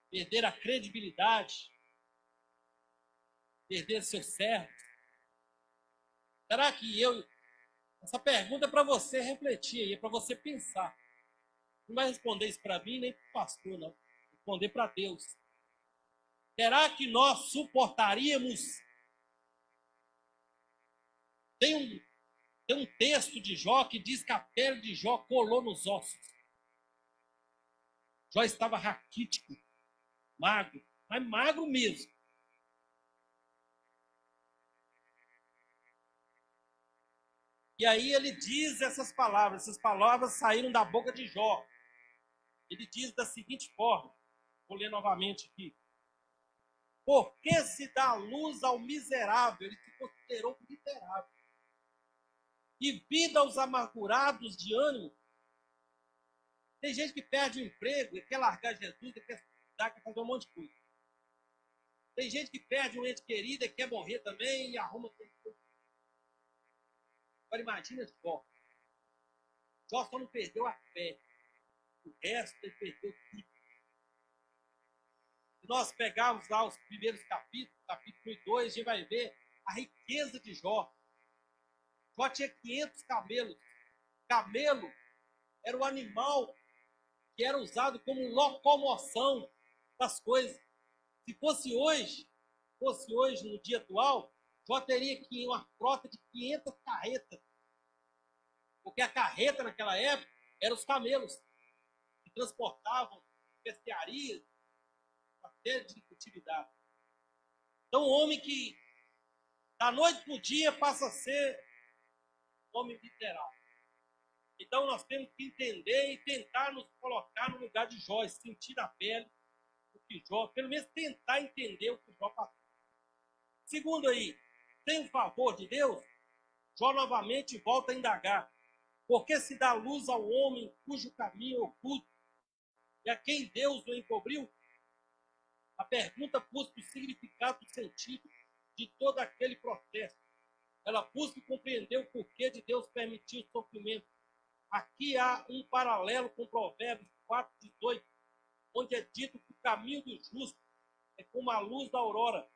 Perder a credibilidade? Perder seus servos? Será que essa pergunta é para você refletir, é para você pensar. Não vai responder isso para mim, nem para o pastor, não. Responder para Deus. Será que nós suportaríamos? Tem um texto de Jó que diz que a pele de Jó colou nos ossos. Jó estava raquítico, magro, mas magro mesmo. E aí ele diz essas palavras saíram da boca de Jó. Ele diz da seguinte forma, vou ler novamente aqui. Por que se dá luz ao miserável? Ele se considerou miserável. E vida aos amargurados de ânimo. Tem gente que perde o emprego, e quer largar Jesus, quer fazer um monte de coisa. Tem gente que perde um ente querido, e quer morrer também, e arruma tudo. Agora imagina Jó. Jó só não perdeu a fé. O resto ele perdeu tudo. Se nós pegarmos lá os primeiros capítulos, capítulo 1 e 2, a gente vai ver a riqueza de Jó. Jó tinha 500 camelos. Camelo era o animal que era usado como locomoção das coisas. Se fosse hoje no dia atual, Jó teria que ir uma frota de 500 carretas. Porque a carreta naquela época eram os camelos que transportavam especiarias, uma série de utilidade. Então, o homem que da noite para o dia passa a ser homem literal. Então, nós temos que entender e tentar nos colocar no lugar de Jó, sentir na pele o que Jó, pelo menos tentar entender o que Jó passou. Segundo aí, sem o favor de Deus, Jó novamente volta a indagar. Porque se dá luz ao homem cujo caminho é oculto e a quem Deus o encobriu? A pergunta busca o significado do sentido de todo aquele processo. Ela busca compreender o porquê de Deus permitir o sofrimento. Aqui há um paralelo com Provérbios 4:18, onde é dito que o caminho do justo é como a luz da aurora,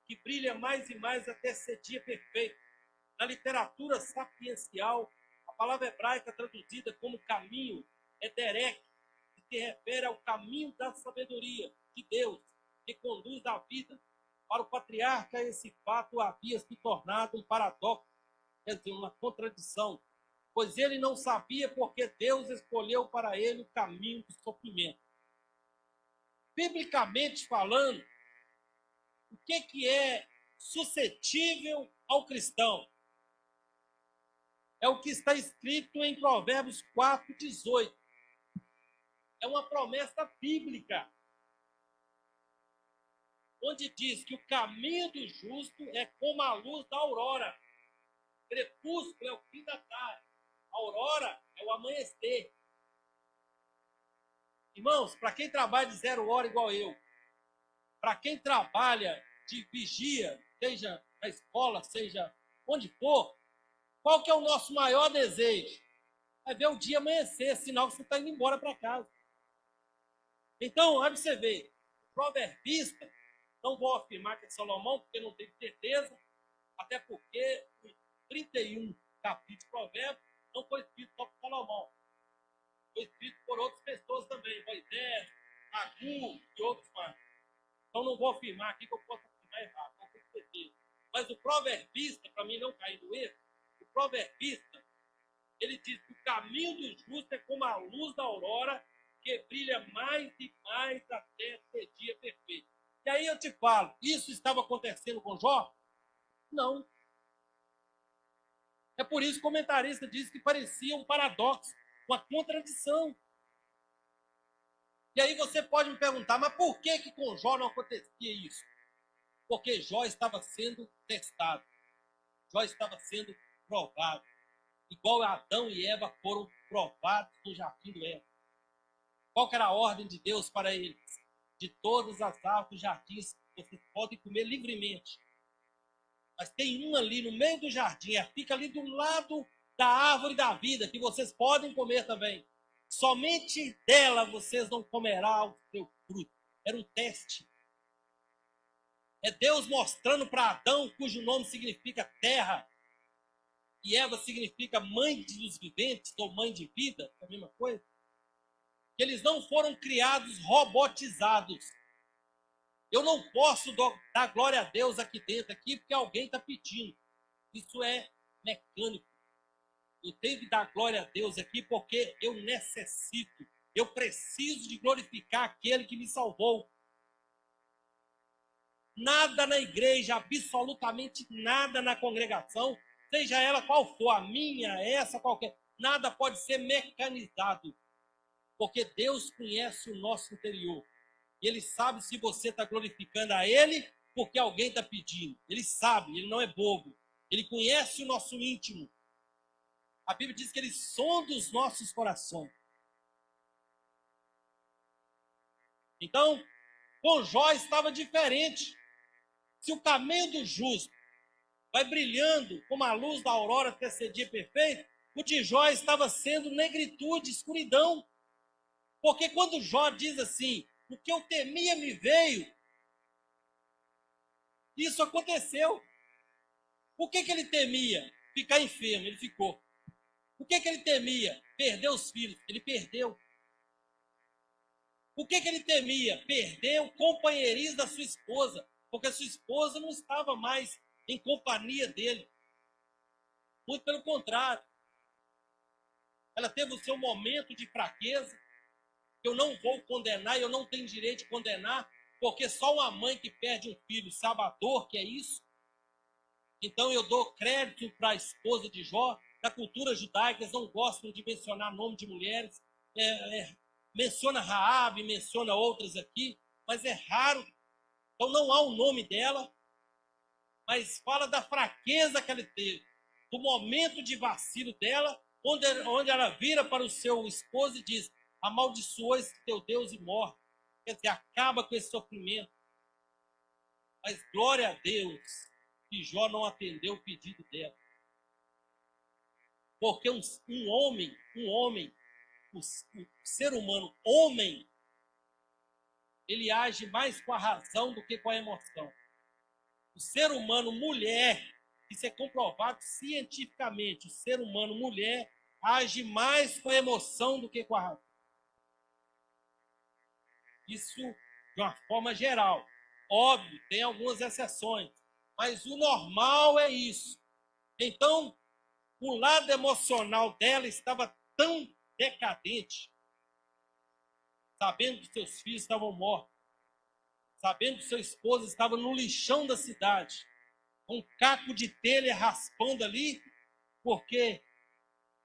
que brilha mais e mais até ser dia perfeito. Na literatura sapiencial, a palavra hebraica traduzida como caminho é derek, que se refere ao caminho da sabedoria de Deus, que conduz a vida. Para o patriarca, esse fato havia se tornado um paradoxo, quer dizer, uma contradição, pois ele não sabia porque Deus escolheu para ele o caminho do sofrimento. Biblicamente falando, o que é suscetível ao cristão? É o que está escrito em Provérbios 4:18. É uma promessa bíblica, onde diz que o caminho do justo é como a luz da aurora. Crepúsculo é o fim da tarde. A aurora é o amanhecer. Irmãos, para quem trabalha de 0 hora igual eu, para quem trabalha de vigia, seja na escola, seja onde for, qual que é o nosso maior desejo? É ver o dia amanhecer, sinal que você está indo embora para casa. Então, olha você ver, o proverbista, não vou afirmar que é Salomão, porque não tenho certeza, até porque os 31 capítulos de Provérbios não foi escrito só por Salomão. Foi escrito por outras pessoas também, Moisés, Agur e outros mais. Então não vou afirmar aqui que eu posso afirmar errado, não tenho certeza. Mas o proverbista, para mim não cair no erro, o proverbista, ele diz que o caminho do justo é como a luz da aurora, que brilha mais e mais até ser dia perfeito. E aí eu te falo, isso estava acontecendo com Jó? Não. É por isso que o comentarista diz que parecia um paradoxo, uma contradição. E aí você pode me perguntar, mas por que com Jó não acontecia isso? Porque Jó estava sendo testado. Jó estava sendo provado. Igual Adão e Eva foram provados no jardim do Éden. Qual que era a ordem de Deus para eles? De todas as árvores do jardim, vocês podem comer livremente. Mas tem uma ali no meio do jardim, fica ali do lado da árvore da vida, que vocês podem comer também. Somente dela vocês não comerão o seu fruto. Era um teste. É Deus mostrando para Adão, cujo nome significa terra, e Eva significa mãe dos viventes, ou mãe de vida, é a mesma coisa. Que eles não foram criados robotizados. Eu não posso dar glória a Deus aqui dentro, porque alguém está pedindo. Isso é mecânico. Eu tenho que dar glória a Deus aqui porque eu necessito, eu preciso de glorificar aquele que me salvou. Nada na igreja, absolutamente nada na congregação, seja ela qual for, a minha, essa, qualquer, nada pode ser mecanizado, porque Deus conhece o nosso interior. E Ele sabe se você está glorificando a Ele porque alguém está pedindo. Ele sabe, Ele não é bobo. Ele conhece o nosso íntimo. A Bíblia diz que Ele sonda os nossos corações. Então, com Jó estava diferente. Se o caminho do justo vai brilhando como a luz da aurora até ser dia perfeito, o de Jó estava sendo negritude, escuridão. Porque quando Jó diz assim, o que eu temia me veio, isso aconteceu. O que ele temia? Ficar enfermo, ele ficou. O que ele temia? Perder os filhos, ele perdeu. O que ele temia? Perder o companheirismo da sua esposa, porque a sua esposa não estava mais em companhia dele. Muito pelo contrário. Ela teve o seu momento de fraqueza, que eu não vou condenar, eu não tenho direito de condenar, porque só uma mãe que perde um filho sabe a dor que é isso. Então eu dou crédito para a esposa de Jó. Na cultura judaica, eles não gostam de mencionar nome de mulheres. Menciona Raabe, menciona outras aqui, mas é raro. Então não há o nome dela, mas fala da fraqueza que ela teve, do momento de vacilo dela, onde ela vira para o seu esposo e diz: amaldiçoa esse teu Deus e morre. Quer dizer, acaba com esse sofrimento. Mas glória a Deus que Jó não atendeu o pedido dela. Porque um homem, o ser humano, homem, ele age mais com a razão do que com a emoção. O ser humano, mulher, isso é comprovado cientificamente, o ser humano, mulher, age mais com a emoção do que com a razão. Isso de uma forma geral. Óbvio, tem algumas exceções, mas o normal é isso. Então, o lado emocional dela estava tão decadente, sabendo que seus filhos estavam mortos, sabendo que seu esposo estava no lixão da cidade, com um caco de telha raspando ali, porque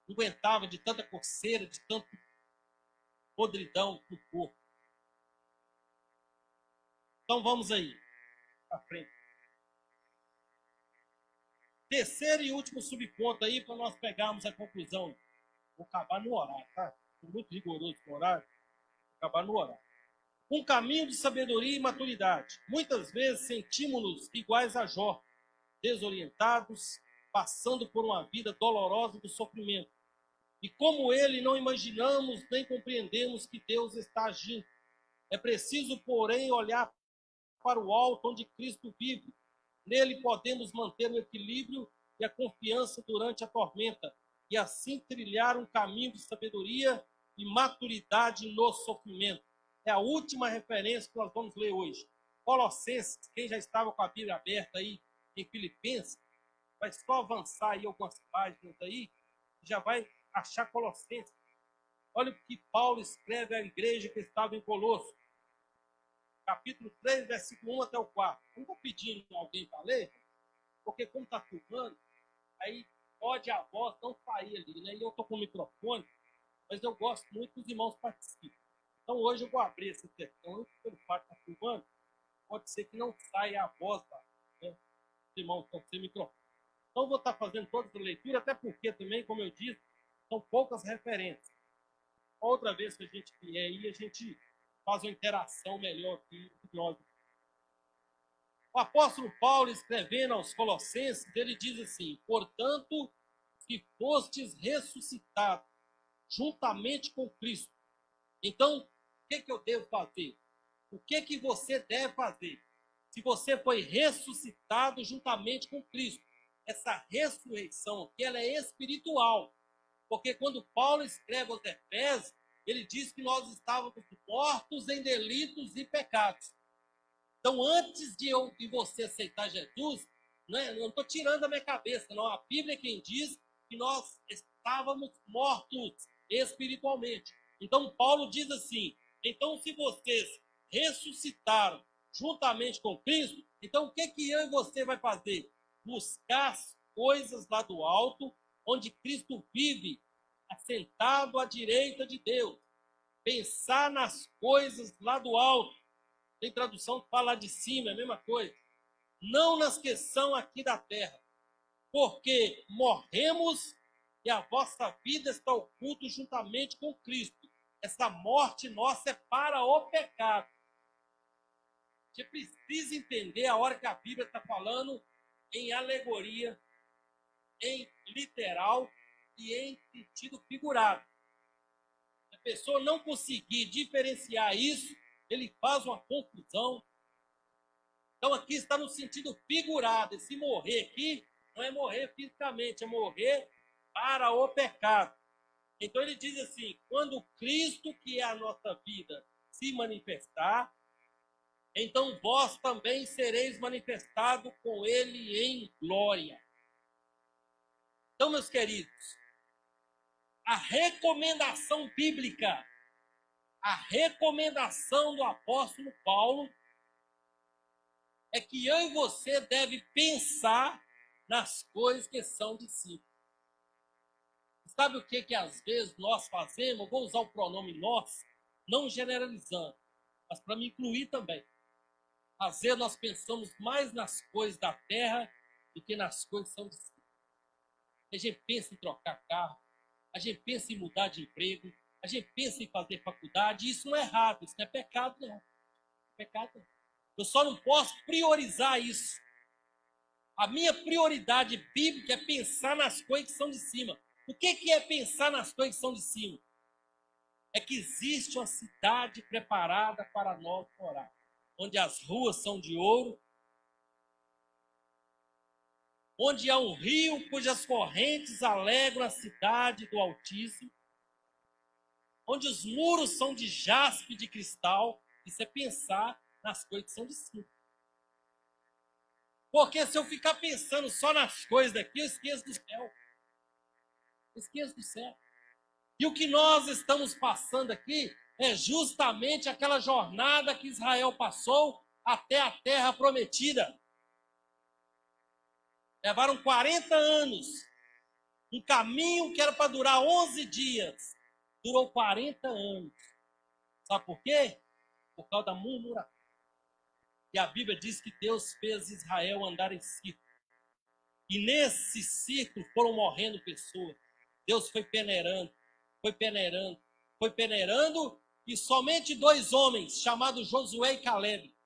não aguentava de tanta coceira, de tanto podridão no corpo. Então vamos aí, para frente. Terceiro e último subponto aí, para nós pegarmos a conclusão. Vou acabar no horário, tá? Estou muito rigoroso com o horário. Vou acabar no horário. Um caminho de sabedoria e maturidade. Muitas vezes sentimos-nos iguais a Jó, desorientados, passando por uma vida dolorosa do sofrimento. E como ele, não imaginamos nem compreendemos que Deus está agindo. É preciso, porém, olhar para o alto onde Cristo vive. Nele podemos manter o equilíbrio e a confiança durante a tormenta, e assim trilhar um caminho de sabedoria e maturidade no sofrimento. É a última referência que nós vamos ler hoje. Colossenses, quem já estava com a Bíblia aberta aí em Filipenses, vai só avançar aí algumas páginas aí, já vai achar Colossenses. Olha o que Paulo escreve à igreja que estava em Colosso. Capítulo 3, versículo 1 até o 4. Não estou pedindo alguém para ler, porque como está filmando, aí pode a voz não sair ali, né? E eu estou com o microfone, mas eu gosto muito que os irmãos participem. Então hoje eu vou abrir esse textão, pelo fato de estar filmando, pode ser que não saia a voz, né? Os irmãos estão sem microfone. Então eu vou estar fazendo toda a leitura, até porque também, como eu disse, são poucas referências. Outra vez que a gente vier aí, a gente faz uma interação melhor aqui entre nós. O apóstolo Paulo, escrevendo aos Colossenses, ele diz assim: portanto, que fostes ressuscitados juntamente com Cristo. Então, o que eu devo fazer? O que você deve fazer? Se você foi ressuscitado juntamente com Cristo, essa ressurreição aqui, ela é espiritual. Porque quando Paulo escreve aos Efésios, ele diz que nós estávamos mortos em delitos e pecados. Então, antes de você aceitar Jesus, né, eu não estou tirando da minha cabeça, não. A Bíblia é quem diz que nós estávamos mortos espiritualmente. Então, Paulo diz assim: então, se vocês ressuscitaram juntamente com Cristo, então o que eu e você vai fazer? Buscar as coisas lá do alto, onde Cristo vive, assentado à direita de Deus. Pensar nas coisas lá do alto. Tem tradução que fala lá de cima, é a mesma coisa. Não nas que são aqui da terra. Porque morremos e a vossa vida está oculta juntamente com Cristo. Essa morte nossa é para o pecado. Você precisa entender a hora que a Bíblia está falando em alegoria, em literal e em sentido figurado. Se a pessoa não conseguir diferenciar isso, ele faz uma confusão. Então aqui está no sentido figurado. Esse morrer aqui não é morrer fisicamente, é morrer para o pecado. Então ele diz assim: quando Cristo, que é a nossa vida, se manifestar, então vós também sereis manifestados com ele em glória. Então, meus queridos, a recomendação bíblica, a recomendação do apóstolo Paulo é que eu e você deve pensar nas coisas que são de cima. Sabe o que às vezes nós fazemos? Vou usar o pronome nós, não generalizando, mas para me incluir também. Às vezes nós pensamos mais nas coisas da terra do que nas coisas que são de cima. A gente pensa em trocar carro, a gente pensa em mudar de emprego, a gente pensa em fazer faculdade, e isso não é errado, isso não é pecado, não. É pecado, não. Eu só não posso priorizar isso. A minha prioridade bíblica é pensar nas coisas que são de cima. O que é pensar nas coisas que são de cima? É que existe uma cidade preparada para nós morar, onde as ruas são de ouro, onde há um rio cujas correntes alegram a cidade do Altíssimo, onde os muros são de jaspe de cristal. Isso é pensar nas coisas que são de cima. Porque se eu ficar pensando só nas coisas daqui, eu esqueço do céu. Esqueço do céu. E o que nós estamos passando aqui é justamente aquela jornada que Israel passou até a terra prometida. Levaram 40 anos. Um caminho que era para durar 11 dias. Durou 40 anos. Sabe por quê? Por causa da murmuração. E a Bíblia diz que Deus fez Israel andar em círculo. E nesse círculo foram morrendo pessoas. Deus foi peneirando, foi peneirando, foi peneirando, e somente 2 homens, chamados Josué e Caleb,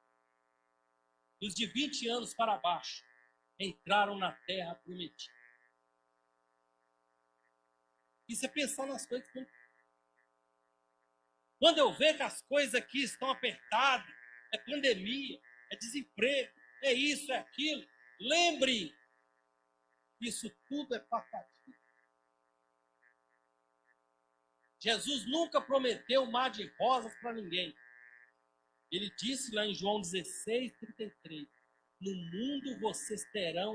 os de 20 anos para baixo, entraram na terra prometida. Isso é pensar nas coisas. Quando eu vejo que as coisas aqui estão apertadas, é pandemia, é desemprego, é isso, é aquilo, lembre, isso tudo é passageiro. Jesus nunca prometeu um mar de rosas para ninguém. Ele disse lá em João 16:33, no mundo vocês terão